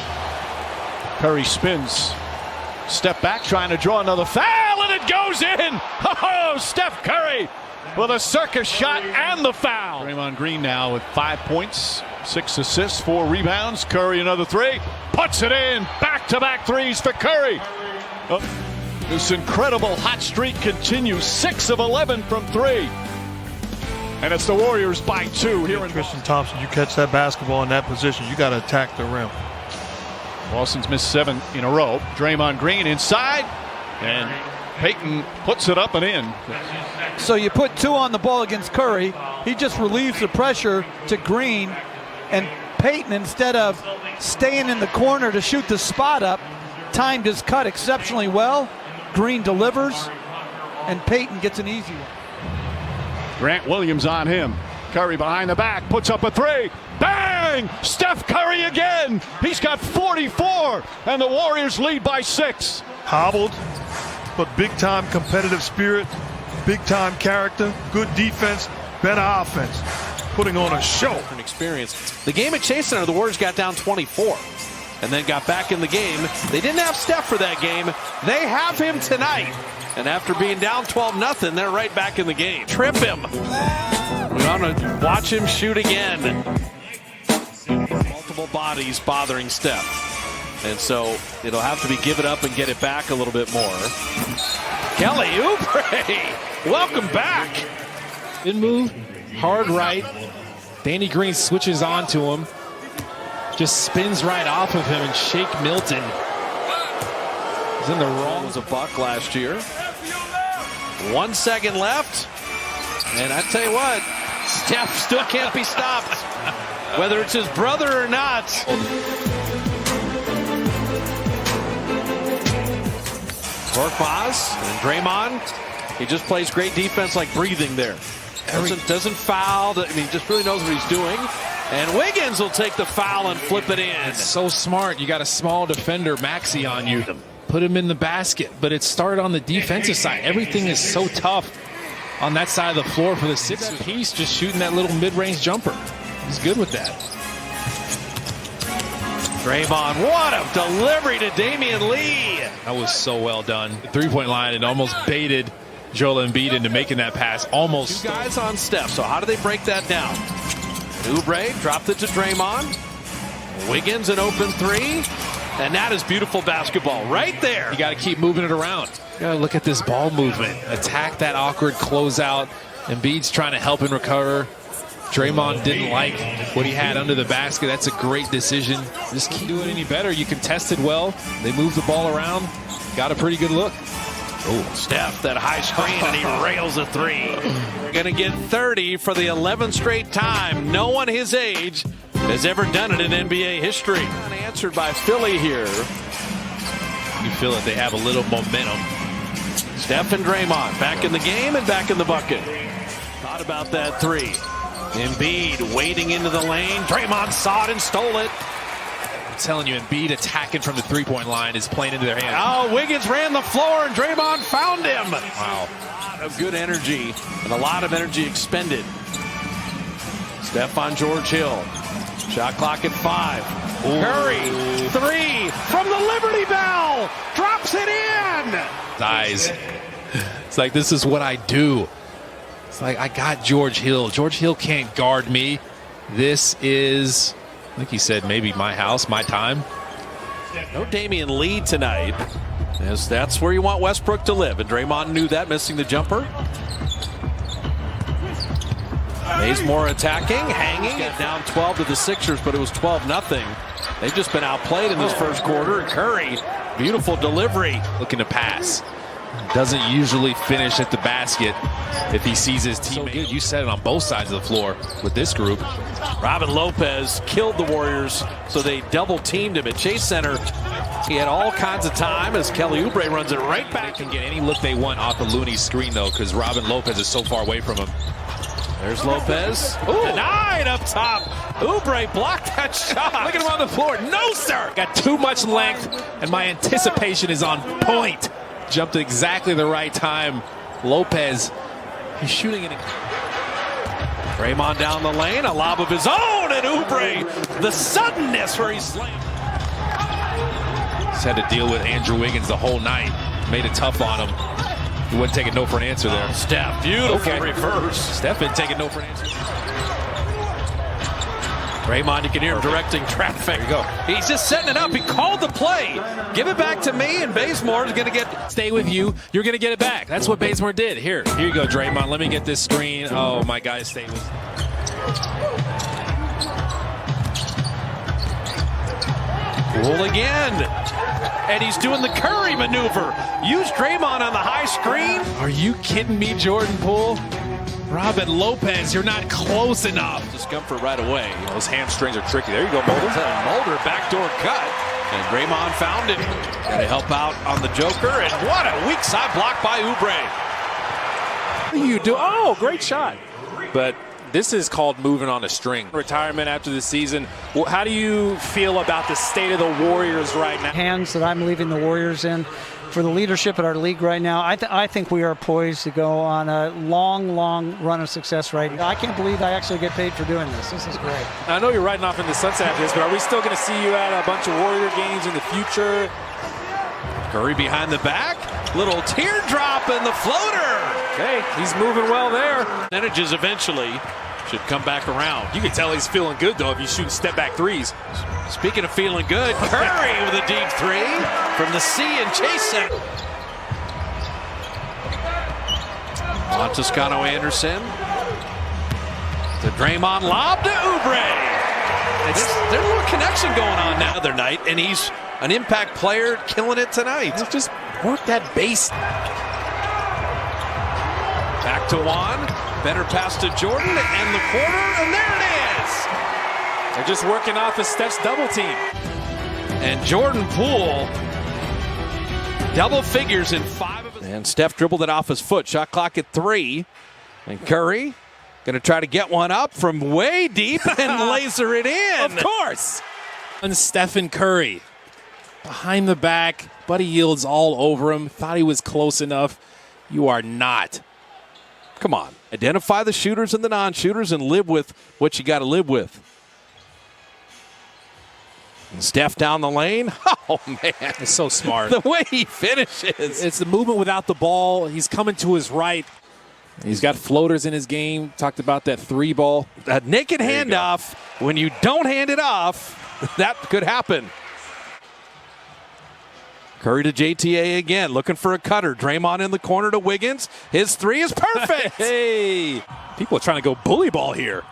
Curry spins. Step back, trying to draw another foul, and it goes in! Oh, Steph Curry with a circus shot and the foul. Draymond Green now with 5 points, 6 assists, 4 rebounds. Curry another three, puts it in. Back-to-back threes for Curry. This incredible hot streak continues. 6 of 11 from 3. And it's the Warriors by 2 here in Tristan Thompson, you catch that basketball in that position, you got to attack the rim. Boston's missed 7 in a row. Draymond Green inside, and Payton puts it up and in. So you put 2 on the ball against Curry. He just relieves the pressure to Green, and Payton, instead of staying in the corner to shoot the spot up, timed his cut exceptionally well. Green delivers, and Payton gets an easy one. Grant Williams on him. Curry behind the back, puts up a three. Bang! Steph Curry again. He's got 44, and the Warriors lead by 6. Hobbled, but big-time competitive spirit, big-time character, good defense, better offense. Putting on a show. Different experience. The game at Chase Center, the Warriors got down 24 and then got back in the game. They didn't have Steph for that game. They have him tonight. And after being down 12-0, they're right back in the game. Trip him. We want to watch him shoot again. Multiple bodies bothering Steph. And so it'll have to be give it up and get it back a little bit more. Kelly Oubre, welcome back. Good move, hard right. Danny Green switches on to him. Just spins right off of him, and Shake Milton is in the wrong. Was a buck last year. 1 second left. And I tell you what, Steph still can't be stopped. Whether it's his brother or not. Korkmaz and Draymond. He just plays great defense, like breathing there. Doesn't foul. I mean, he just really knows what he's doing. And Wiggins will take the foul and flip it in. It's so smart. You got a small defender, Maxey, on you. Put him in the basket. But it started on the defensive side. Everything is so tough on that side of the floor for the Sixers. He's just shooting that little mid-range jumper. He's good with that. Draymond, what a delivery to Damian Lee. That was so well done. The three-point line, and almost baited Joel Embiid into making that pass. Almost. 2 guys on Steph. So how do they break that down? Oubre dropped it to Draymond. Wiggins an open 3. And that is beautiful basketball right there. You got to keep moving it around. You got to look at this ball movement. Attack that awkward closeout. Embiid's trying to help and recover. Draymond didn't like what he had under the basket. That's a great decision. Just keep doing any better. You contested well. They moved the ball around. Got a pretty good look. Oh, Steph, that high screen, and he rails a 3. We're going to get 30 for the 11th straight time. No one his age has ever done it in NBA history. Unanswered by Philly here. You feel that they have a little momentum. Steph and Draymond back in the game and back in the bucket. Thought about that 3. Embiid wading into the lane. Draymond saw it and stole it. I'm telling you, Embiid attacking from the three-point line is playing into their hands. Oh, Wiggins ran the floor and Draymond found him. Wow. A lot of good energy and a lot of energy expended. Steph on George Hill. Shot clock at 5. Ooh. Curry, 3 from the Liberty Bell. Drops it in. Eyes. It's like, this is what I do. It's like, I got George Hill. George Hill can't guard me. This is, I think he said, maybe my house, my time. No Damian Lee tonight, as that's where you want Westbrook to live. And Draymond knew that, missing the jumper. Bazemore attacking, hanging. Got down 12 to the Sixers, but it was 12-0. They've just been outplayed in this first quarter. And Curry, beautiful delivery. Looking to pass. Doesn't usually finish at the basket if he sees his teammate. So good. You said it on both sides of the floor with this group. Robin Lopez killed the Warriors, so they double-teamed him at Chase Center. He had all kinds of time as Kelly Oubre runs it right back. And get any look they want off of Looney's screen, though, because Robin Lopez is so far away from him. There's Lopez. Ooh. Denied up top. Oubre blocked that shot. Look at him on the floor. No, sir. Got too much length, and my anticipation is on point. Jumped at exactly the right time. Lopez, he's shooting it. Draymond down the lane, a lob of his own, and Oubre, the suddenness where he slammed. He's had to deal with Andrew Wiggins the whole night. Made it tough on him. He wouldn't take a no for an answer there. Steph, beautiful reverse. Steph didn't take a no for an answer. Draymond, you can hear him directing traffic. There you go. He's just setting it up. He called the play. Give it back to me, and Bazemore is going to get... Stay with you. You're going to get it back. That's what Bazemore did. Here you go, Draymond. Let me get this screen. Oh, my guy, stay with you. Poole again. And he's doing the Curry maneuver. Use Draymond on the high screen. Are you kidding me, Jordan Poole? Robin Lopez, you're not close enough. Discomfort right away. Those hamstrings are tricky. There you go, Mulder. Mulder, backdoor cut. And Draymond found it. Going to help out on the Joker. And what a weak side block by Oubre. What do you do? Oh, great shot. But this is called moving on a string. Retirement after the season. Well, how do you feel about the state of the Warriors right now? Hands that I'm leaving the Warriors in for the leadership at our league right now. I think we are poised to go on a long, long run of success right now. I can't believe I actually get paid for doing this. This is great. I know you're riding off in the sunset after this, but are we still going to see you at a bunch of Warrior games in the future? Curry behind the back. Little teardrop in the floater. Okay, he's moving well there. Percentages eventually should come back around. You can tell he's feeling good, though, if you shoot step-back threes. Speaking of feeling good, Curry with a deep three from the C and Chase Center. Toscano Anderson. The Draymond lob to Oubre. There's a little connection going on now the other night, and he's an impact player killing it tonight. Let's just work that base. Back to Juan. Better pass to Jordan and the corner, and there it is. They're just working off of Steph's double team. And Jordan Poole, double figures in 5 of his. And Steph dribbled it off his foot. Shot clock at 3. And Curry going to try to get one up from way deep and laser it in. Of course. And Stephen Curry behind the back. Buddy Yield's all over him. Thought he was close enough. You are not. Come on. Identify the shooters and the non-shooters and live with what you got to live with. And Steph down the lane. Oh, man. It's so smart. The way he finishes. It's the movement without the ball. He's coming to his right. He's got floaters in his game. Talked about that 3 ball. That naked handoff. When you don't hand it off, that could happen. Curry to JTA again, looking for a cutter. Draymond in the corner to Wiggins. His 3 is perfect. Hey, people are trying to go bully ball here.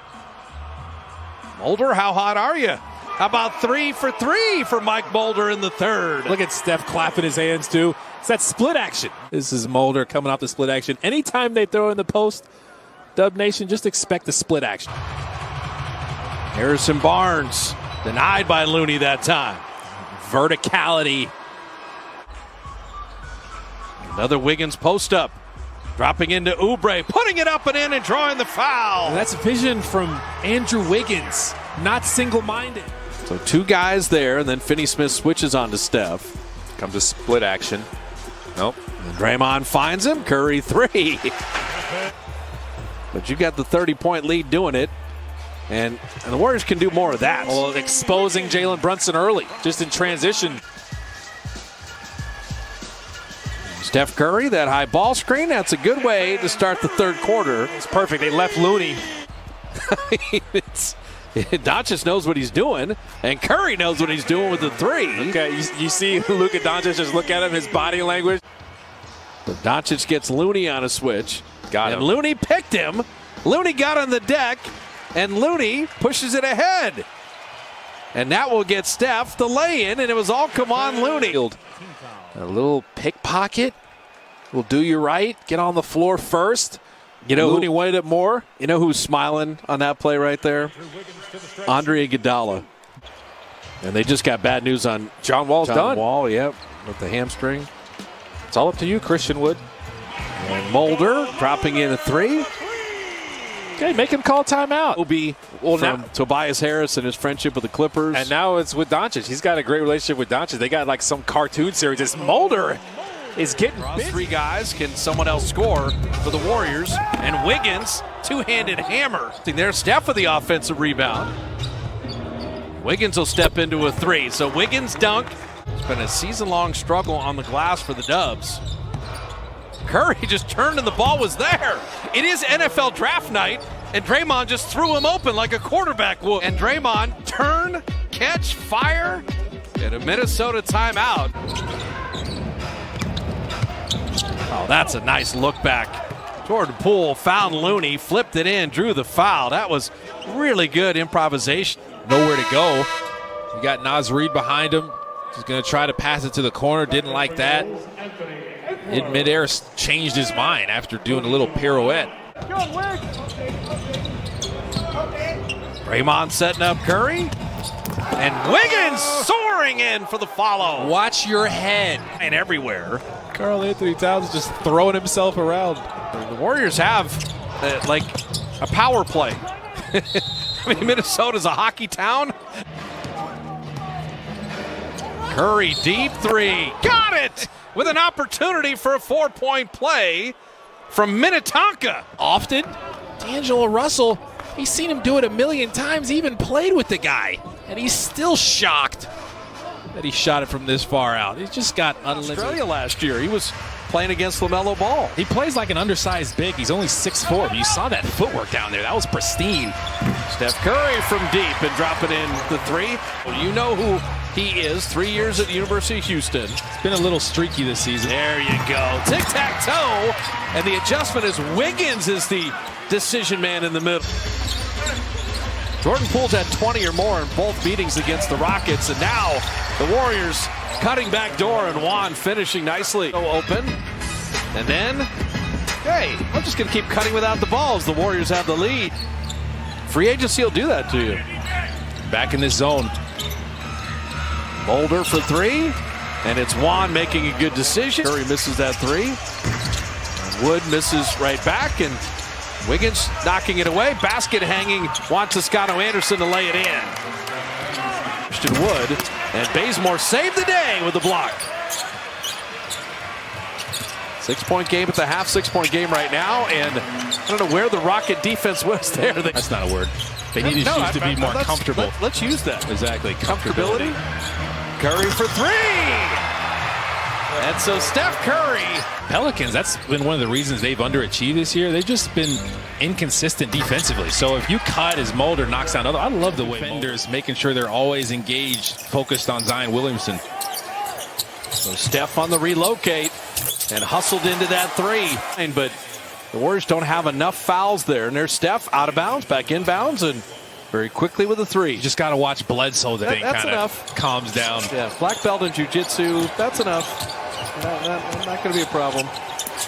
Mulder, how hot are you? How about 3 for 3 for Mike Mulder in the third? Look at Steph clapping his hands too. It's that split action. This is Mulder coming off the split action. Anytime they throw in the post, Dub Nation, just expect the split action. Harrison Barnes denied by Looney that time. Verticality. Another Wiggins post up. Dropping into Oubre, putting it up and in and drawing the foul. And that's vision from Andrew Wiggins, not single-minded. So 2 guys there, and then Finney-Smith switches on to Steph. Comes to split action. Nope. And Draymond finds him. Curry 3. But you got the 30-point lead doing it. And the Warriors can do more of that. Well, exposing Jalen Brunson early, just in transition. Steph Curry, that high ball screen, that's a good way to start the third quarter. It's perfect. They left Looney. Doncic knows what he's doing, and Curry knows what he's doing with the three. Okay, you see Luka Doncic just look at him, his body language. But Doncic gets Looney on a switch. Got him. And Looney picked him. Looney got on the deck, and Looney pushes it ahead. And that will get Steph the lay-in, and it was all come on Looney. A little pickpocket will do you right. Get on the floor first. You know Looney wanted it more. You know who's smiling on that play right there? Andre Iguodala. And they just got bad news on John Wall's done. Wall, yep, with the hamstring. It's all up to you, Christian Wood. And Mulder dropping in a three. Okay, make him call timeout. Obi from Tobias Harris and his friendship with the Clippers. And now it's with Doncic. He's got a great relationship with Doncic. They got like some cartoon series. It's Mulder is getting busy. Three guys. Can someone else score for the Warriors? And Wiggins, two-handed hammer. There's Steph with the offensive rebound. Wiggins will step into a three. So Wiggins dunk. It's been a season-long struggle on the glass for the Dubs. Curry just turned and the ball was there. It is NFL draft night, and Draymond just threw him open like a quarterback would. And Draymond turn, catch, fire, and a Minnesota timeout. Oh, that's a nice look back. Jordan Poole found Looney, flipped it in, drew the foul. That was really good improvisation. Nowhere to go. You got Naz Reid behind him. He's going to try to pass it to the corner. Didn't like that. In midair, changed his mind after doing a little pirouette. Draymond setting up Curry. And Wiggins soaring in for the follow. Watch your head. And everywhere. Karl Anthony Towns just throwing himself around. The Warriors have like a power play. I mean, Minnesota's a hockey town. Curry deep three. Got it! With an opportunity for a 4-point play from Minnetonka. Often, D'Angelo Russell, he's seen him do it a million times, even played with the guy, and he's still shocked that he shot it from this far out. He's just got unlimited. Australia last year, he was playing against LaMelo Ball. He plays like an undersized big. He's only 6'4", but you saw that footwork down there. That was pristine. Steph Curry from deep and dropping in the three. Well, you know who he is. 3 years at the University of Houston. It's been a little streaky this season. There you go. Tic-tac-toe. And the adjustment is Wiggins is the decision man in the middle. Jordan Poole's had 20 or more in both meetings against the Rockets. And now the Warriors cutting back door and Juan finishing nicely. Open. And then, hey, I'm just going to keep cutting without the balls. The Warriors have the lead. Free agency will do that to you. Back in this zone. Mulder for three, and it's Juan making a good decision. Curry misses that three. And Wood misses right back, and Wiggins knocking it away. Basket hanging. Juan Toscano-Anderson to lay it in. Christian Wood, and Bazemore saved the day with the block. 6-point game at the half, 6-point game right now, and I don't know where the Rocket defense was there. That's not a word. They need to be more comfortable. Let's use that. Exactly. Comfortability. Curry for three. And so Steph Curry. Pelicans, that's been one of the reasons they've underachieved this year. They've just been inconsistent defensively. So if you cut as Mulder knocks down other, I love the way defenders making sure they're always engaged, focused on Zion Williamson. So Steph on the relocate and hustled into that three. But the Warriors don't have enough fouls there. And there's Steph out of bounds, back inbounds, and very quickly with a three. You just got to watch Bledsoe. That's kind of calms down. Yeah, black belt in jiu-jitsu. That's enough. Not going to be a problem.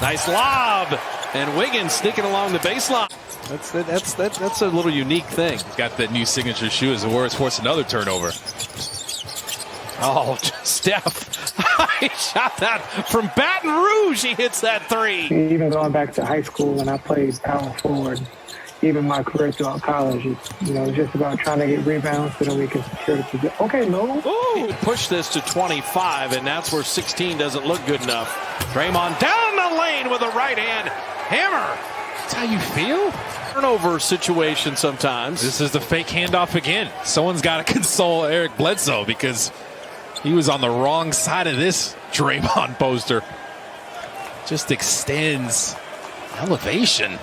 Nice lob. And Wiggins sneaking along the baseline. That's a little unique thing. He's got that new signature shoe as the Warriors force another turnover. Oh, Steph. He shot that from Baton Rouge. He hits that three. Even going back to high school when I played power forward, even my career throughout college, it's just about trying to get rebounds so that we can secure the position. Okay, no. Ooh, push this to 25, and that's where 16 doesn't look good enough. Draymond down the lane with a right hand hammer. That's how you feel? Turnover situation sometimes. This is the fake handoff again. Someone's got to console Eric Bledsoe because he was on the wrong side of this Draymond poster. Just extends elevation.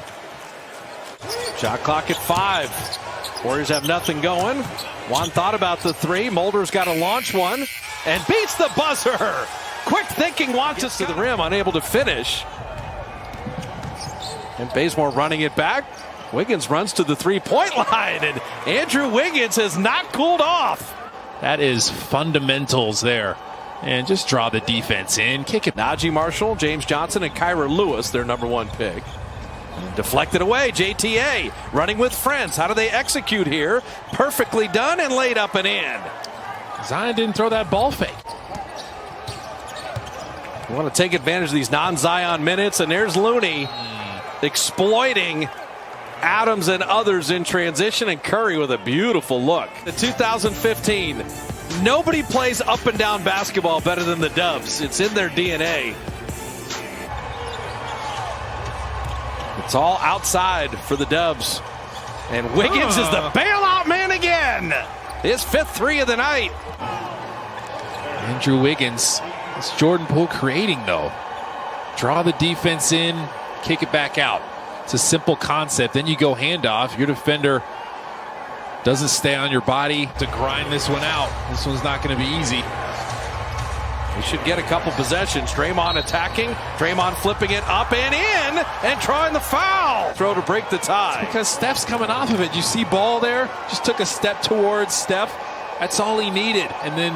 Shot clock at 5. Warriors have nothing going. Juan thought about the three. Mulder's got to launch one and beats the buzzer. Quick thinking wants us to the rim, unable to finish. And Bazemore running it back. Wiggins runs to the three-point line, and Andrew Wiggins has not cooled off. That is fundamentals there. And just draw the defense in, kick it. Najee Marshall, James Johnson, and Kyra Lewis, their #1 pick. Deflected away, JTA running with friends. How do they execute here? Perfectly done and laid up and in. Zion didn't throw that ball fake. You want to take advantage of these non-Zion minutes, and there's Looney exploiting Adams and others in transition, and Curry with a beautiful look. The 2015, nobody plays up and down basketball better than the Dubs. It's in their DNA. It's all outside for the Dubs. And Wiggins is the bailout man again. His 5th three of the night. Andrew Wiggins. It's Jordan Poole creating, though. Draw the defense in, kick it back out. It's a simple concept. Then you go handoff. Your defender doesn't stay on your body to grind this one out. This one's not going to be easy. We should get a couple possessions. Draymond attacking. Draymond flipping it up and in and trying the foul. Throw to break the tie. Because Steph's coming off of it. You see ball there? Just took a step towards Steph. That's all he needed. And then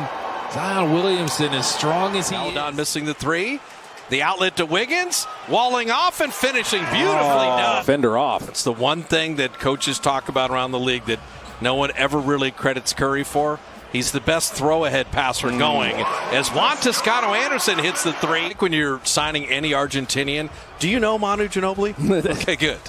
Zion Williamson, as strong as he is. Aldon missing the three. The outlet to Wiggins, walling off and finishing beautifully done. Defender off. It's the one thing that coaches talk about around the league that no one ever really credits Curry for. He's the best throw-ahead passer going. As Juan Toscano Anderson hits the three. I think when you're signing any Argentinian, do you know Manu Ginobili? Okay, good.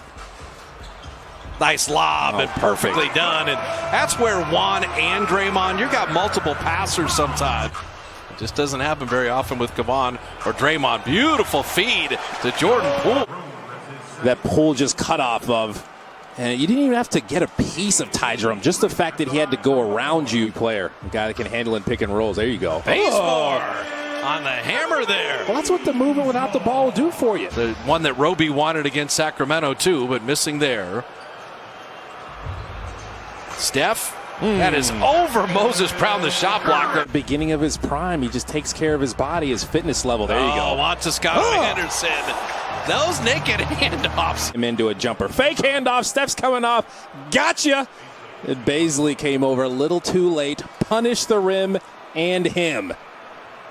Nice lob and perfectly done. And that's where Juan and Draymond, you got multiple passers sometimes. It just doesn't happen very often with Kevon or Draymond. Beautiful feed to Jordan Poole. That Poole just cut off of. And you didn't even have to get a piece of Ty Jerome. Just the fact that he had to go around you, player. A guy that can handle and pick and rolls. There you go. Bazemore on the hammer there. Well, that's what the movement without the ball will do for you. The one that Roby wanted against Sacramento, too, but missing there. Steph. That is over Moses Brown, the shot blocker. Beginning of his prime, he just takes care of his body, his fitness level. There you go. Juan Toscano Anderson. Those naked handoffs. Him into a jumper. Fake handoff. Steph's coming off. Gotcha. And Bazley came over a little too late. Punished the rim and him.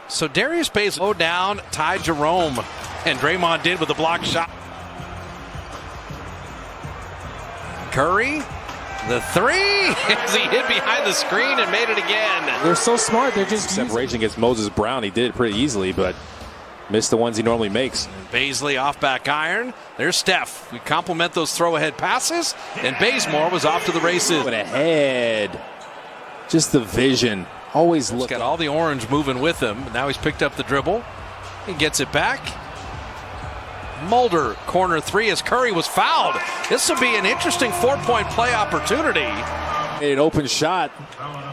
So Darius Bazley low down, Ty Jerome. And Draymond did with a block shot. Curry. The three as he hid behind the screen and made it again. They're so smart. They're just separation against Moses Brown. He did it pretty easily, but missed the ones he normally makes. Bazley off back iron. There's Steph. We compliment those throw-ahead passes, and Bazemore was off to the races. Went ahead. Just the vision. Always looking. He's got all the orange moving with him. Now he's picked up the dribble. He gets it back. Mulder, corner three as Curry was fouled. This will be an interesting 4-point play opportunity. An open shot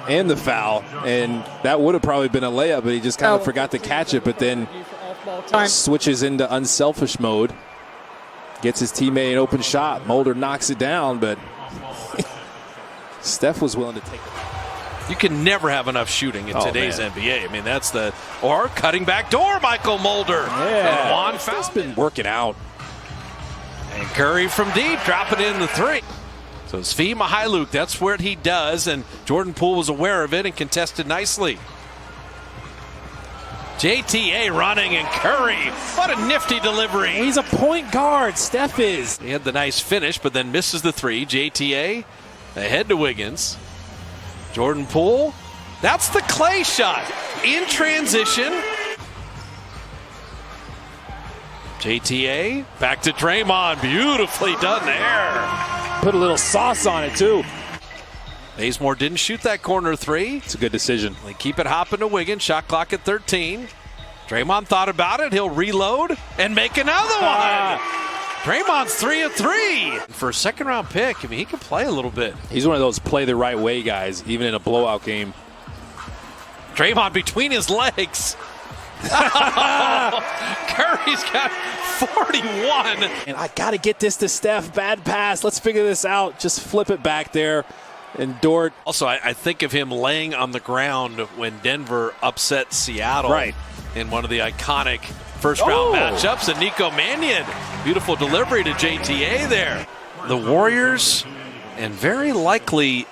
and the foul, and that would have probably been a layup, but he just kind of forgot to catch it, but then switches into unselfish mode. Gets his teammate an open shot. Mulder knocks it down, but Steph was willing to take it. You can never have enough shooting in today's NBA. I mean, that's or cutting back door, Michael Mulder. Yeah. And Juan Steph's been working out. And Curry from deep, dropping in the three. So Svi Mykhailiuk, that's what he does, and Jordan Poole was aware of it and contested nicely. JTA running, and Curry, what a nifty delivery. He's a point guard, Steph is. He had the nice finish, but then misses the three. JTA ahead to Wiggins. Jordan Poole, that's the Clay shot in transition. JTA back to Draymond, beautifully done there. Put a little sauce on it too. Bazemore didn't shoot that corner three. It's a good decision. They keep it hopping to Wiggins, shot clock at 13. Draymond thought about it, he'll reload and make another one. Draymond's 3 of 3. For a second-round pick, I mean, he can play a little bit. He's one of those play the right way guys, even in a blowout game. Draymond between his legs. Curry's got 41. And I got to get this to Steph. Bad pass. Let's figure this out. Just flip it back there. And Dort. Also, I think of him laying on the ground when Denver upset Seattle in one of the iconic first-round matchups. And Nico Mannion, beautiful delivery to JTA there. The Warriors and very likely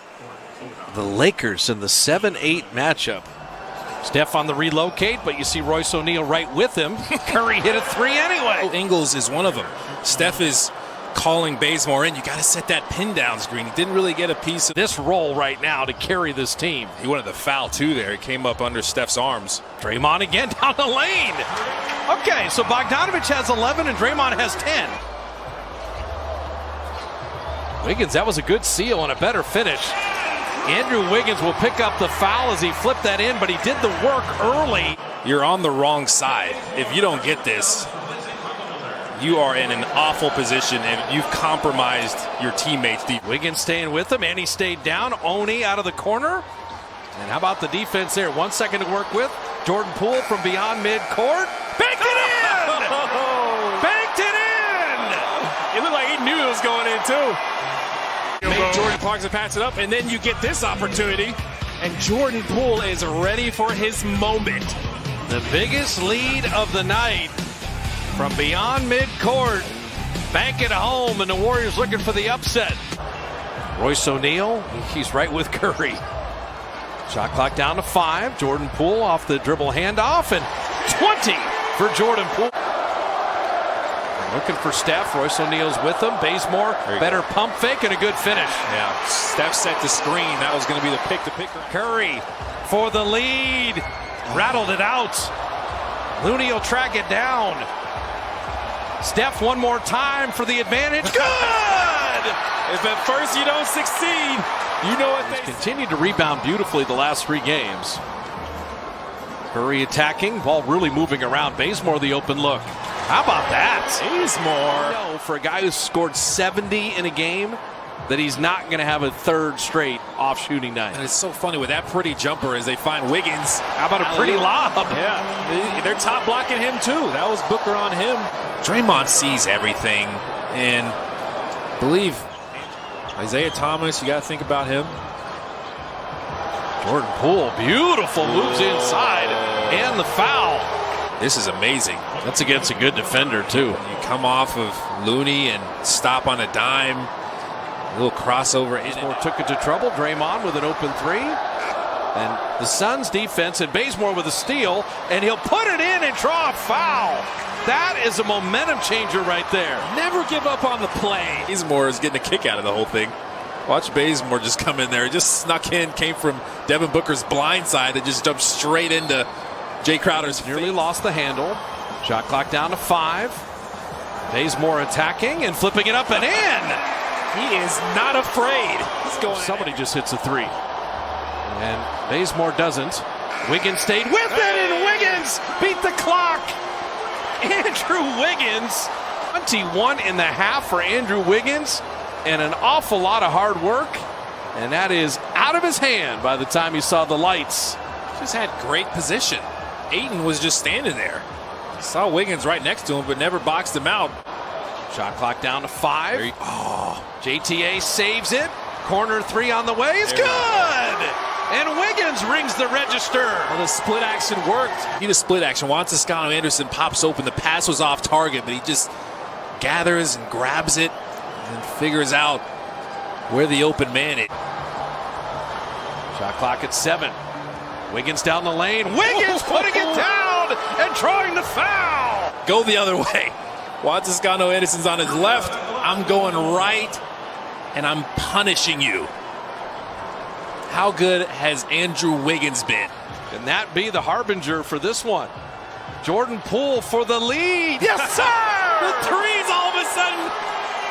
the Lakers in the 7-8 matchup. Steph on the relocate, but you see Royce O'Neal right with him. Curry hit a three anyway. Ingles is one of them. Steph is calling Bazemore in. You got to set that pin down screen. He didn't really get a piece of this role right now to carry this team. He wanted the foul too there. He came up under Steph's arms. Draymond again down the lane. Okay, so Bogdanovich has 11 and Draymond has 10. Wiggins, that was a good seal and a better finish. Andrew Wiggins will pick up the foul as he flipped that in, but he did the work early. You're on the wrong side. If you don't get this, you are in an awful position and you've compromised your teammates. Wiggins staying with him and he stayed down. Oni out of the corner. And how about the defense there? 1 second to work with. Jordan Poole from beyond midcourt. Banked it in! Banked it in! It looked like he knew it was going in too. Jordan Clarkson pass it up, and then you get this opportunity, and Jordan Poole is ready for his moment. The biggest lead of the night from beyond midcourt. Bank it home, and the Warriors looking for the upset. Royce O'Neal, he's right with Curry. Shot clock down to 5. Jordan Poole off the dribble handoff, and 20 for Jordan Poole. Looking for Steph. Royce O'Neal's with him. Bazemore, better pump fake and a good finish. Yeah, Steph set the screen. That was going to be the pick to pick. Curry for the lead. Rattled it out. Looney will track it down. Steph one more time for the advantage. Good! If at first you don't succeed, you know what they continued to rebound beautifully the last 3 games. Curry attacking, ball really moving around. Bazemore the open look. How about that? Bazemore. No, for a guy who scored 70 in a game, that he's not going to have a third straight off shooting night. And it's so funny with that pretty jumper as they find Wiggins. How about a pretty lob? Yeah, they're top blocking him too. That was Booker on him. Draymond sees everything, and I believe Isaiah Thomas, you got to think about him. Jordan Poole, beautiful moves inside, and the foul. This is amazing. That's against a good defender too. You come off of Looney and stop on a dime. A little crossover. Bazemore took it to trouble. Draymond with an open 3. And the Suns defense, and Bazemore with a steal, and he'll put it in and draw a foul. That is a momentum changer right there. Never give up on the play. Bazemore is getting a kick out of the whole thing. Watch Bazemore just come in there. He just snuck in, came from Devin Booker's blind side and just jumped straight into Jay Crowder's face. Nearly lost the handle. Shot clock down to 5. Bazemore attacking and flipping it up and in. He is not afraid. He's going. Somebody just hits a 3. And Bazemore doesn't. Wiggins stayed with it, and Wiggins beat the clock. Andrew Wiggins, 21 in the half for Andrew Wiggins, and an awful lot of hard work. And that is out of his hand by the time he saw the lights. Just had great position. Ayton was just standing there. Saw Wiggins right next to him, but never boxed him out. Shot clock down to 5. JTA saves it. Corner 3 on the way. It's good! And Wiggins rings the register. Well, the split action worked. He did split action. Juan Toscano Anderson pops open. The pass was off target, but he just gathers and grabs it and figures out where the open man is. Shot clock at 7. Wiggins down the lane. Wiggins putting it down and drawing the foul. Go the other way. Juan Toscano Anderson's on his left. I'm going right, and I'm punishing you. How good has Andrew Wiggins been? Can that be the harbinger for this one? Jordan Poole for the lead. Yes, sir! The threes all of a sudden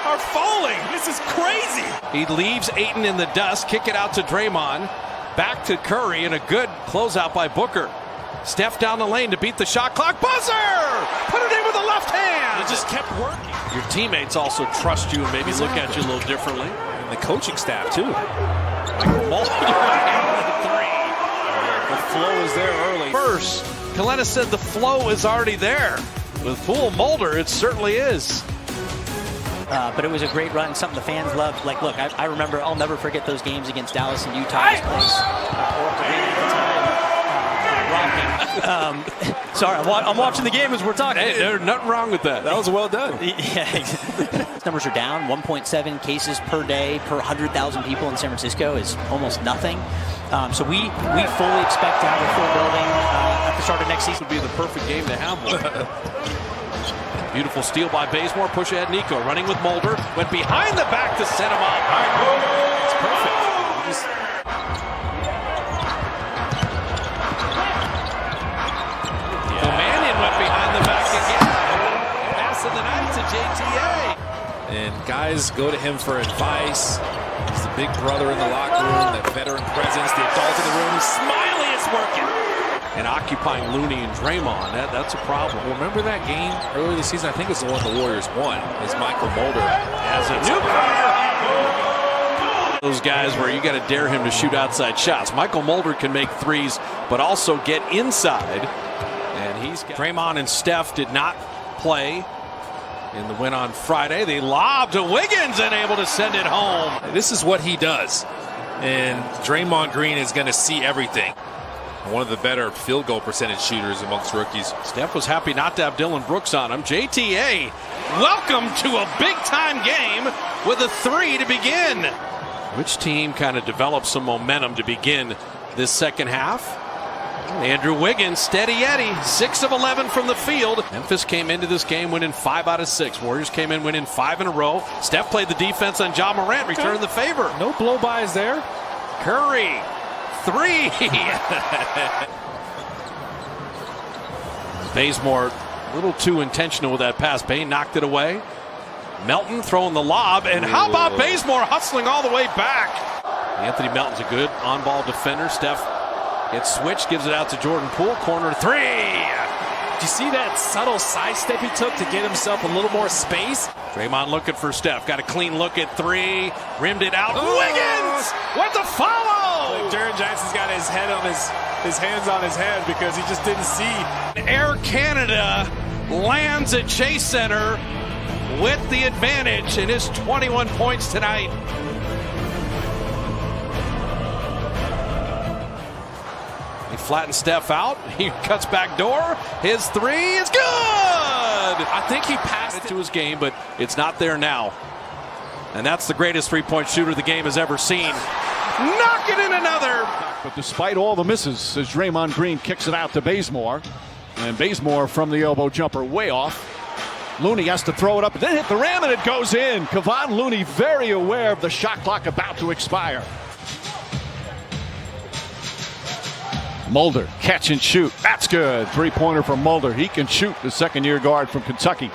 are falling. This is crazy. He leaves Ayton in the dust. Kick it out to Draymond. Back to Curry, and a good closeout by Booker. Steph down the lane to beat the shot clock. Buzzer! Put it in with the left hand. It just kept working. Your teammates also trust you and maybe look at you a little differently. And the coaching staff, too. Mulder The flow is there early. First, Kalena said the flow is already there. With Poole Mulder, it certainly is. but it was a great run, something the fans loved. Like, look, I remember, I'll never forget those games against Dallas and Utah. This place, sorry, I'm watching the game as we're talking. Hey, there's nothing wrong with that. That was well done. Yeah. Numbers are down. 1.7 cases per day per 100,000 people in San Francisco is almost nothing. So we fully expect to have a full building at the start of next season. Would be the perfect game to have one. Beautiful steal by Bazemore. Push ahead Nico. Running with Mulder. Went behind the back to set him up. It's perfect. Mannion went behind the back again. Pass of the night to JTA. And guys go to him for advice. He's the big brother in the locker room, that veteran presence, the adult in the room. Smiley is working. And occupying Looney and Draymond, that's a problem. Remember that game earlier this season? I think it's the one the Warriors won. Is Michael Mulder as a new those guys where you got to dare him to shoot outside shots. Michael Mulder can make threes, but also get inside. And he's got Draymond and Steph did not play in the win on Friday. They lobbed to Wiggins and able to send it home. This is what he does. And Draymond Green is going to see everything. One of the better field goal percentage shooters amongst rookies. Steph was happy not to have Dylan Brooks on him. JTA, welcome to a big-time game with a 3 to begin. Which team kind of develops some momentum to begin this second half? Andrew Wiggins, steady Eddie, 6 of 11 from the field. Memphis came into this game winning 5 out of 6. Warriors came in winning 5 in a row. Steph played the defense on Ja Morant, returned the favor. No blow-bys there. Curry, 3. Bazemore, a little too intentional with that pass. Bane knocked it away. Melton throwing the lob, and how about Bazemore hustling all the way back? Anthony Melton's a good on-ball defender. Steph gets switched, gives it out to Jordan Poole. Corner 3. Did you see that subtle sidestep he took to get himself a little more space? Draymond looking for Steph. Got a clean look at 3. Rimmed it out. Wiggins with the follow. Like Jaren Jackson's got his head on his hands on his head because he just didn't see. Air Canada lands at Chase Center with the advantage in his 21 points tonight. He flattens Steph out. He cuts back door. His 3 is good. I think he passed it to his game, but it's not there now. And that's the greatest three-point shooter the game has ever seen. Knocking in another. But despite all the misses, as Draymond Green kicks it out to Bazemore. And Bazemore from the elbow jumper way off. Looney has to throw it up and then hit the rim, and it goes in. Kevon Looney very aware of the shot clock about to expire. Mulder, catch and shoot. That's good. Three-pointer from Mulder. He can shoot, the second-year guard from Kentucky.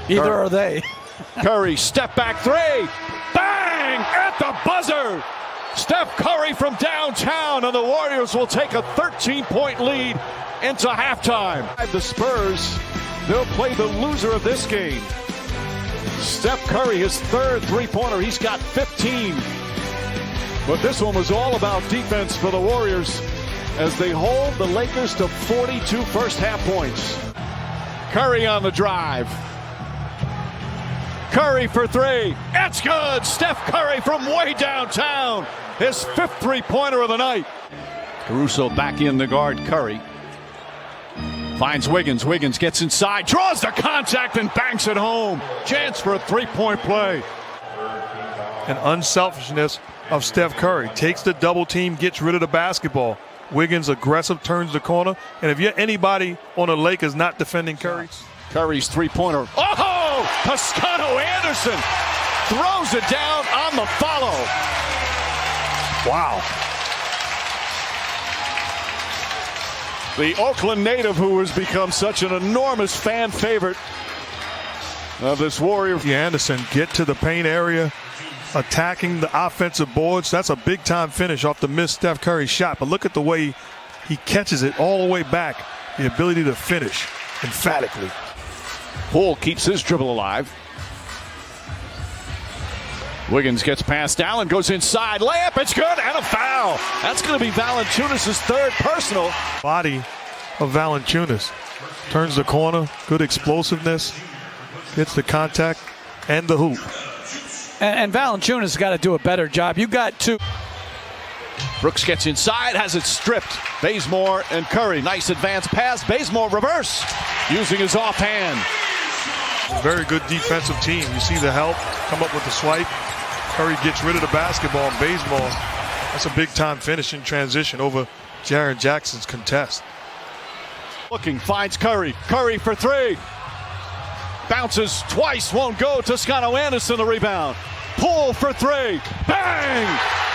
Either are they. Curry, step back 3. Bang! At the buzzer! Steph Curry from downtown, and the Warriors will take a 13-point lead into halftime. The Spurs, they'll play the loser of this game. Steph Curry, his 3rd three-pointer. He's got 15. But this one was all about defense for the Warriors as they hold the Lakers to 42 first-half points. Curry on the drive. Curry for 3. That's good. Steph Curry from way downtown. His 5th three-pointer of the night. Caruso back in the guard. Curry finds Wiggins. Wiggins gets inside, draws the contact, and banks it home. Chance for a three-point play. And unselfishness of Steph Curry. Takes the double team, gets rid of the basketball. Wiggins aggressive, turns the corner. And if you're anybody on the Lakers not defending Curry. Curry's three-pointer. Oh! Toscano Anderson throws it down on the follow. Wow. The Oakland native who has become such an enormous fan favorite of this Warrior. Anderson get to the paint area, attacking the offensive boards. That's a big-time finish off the missed Steph Curry shot. But look at the way he catches it all the way back. The ability to finish emphatically. Poole keeps his dribble alive. Wiggins gets past Allen, goes inside, layup, it's good, and a foul. That's going to be Valanciunas' 3rd personal. Body of Valanciunas. Turns the corner, good explosiveness. Gets the contact and the hoop. And Valanciunas got to do a better job. You got two. Brooks gets inside, has it stripped. Bazemore and Curry. Nice advance pass. Bazemore reverse, using his offhand. Very good defensive team. You see the help, come up with the swipe. Curry gets rid of the basketball, and Bazemore, that's a big-time finish in transition over Jaren Jackson's contest. Looking, finds Curry. Curry for three. Bounces twice, won't go. Toscano Anderson the rebound. Pull for three. Bang!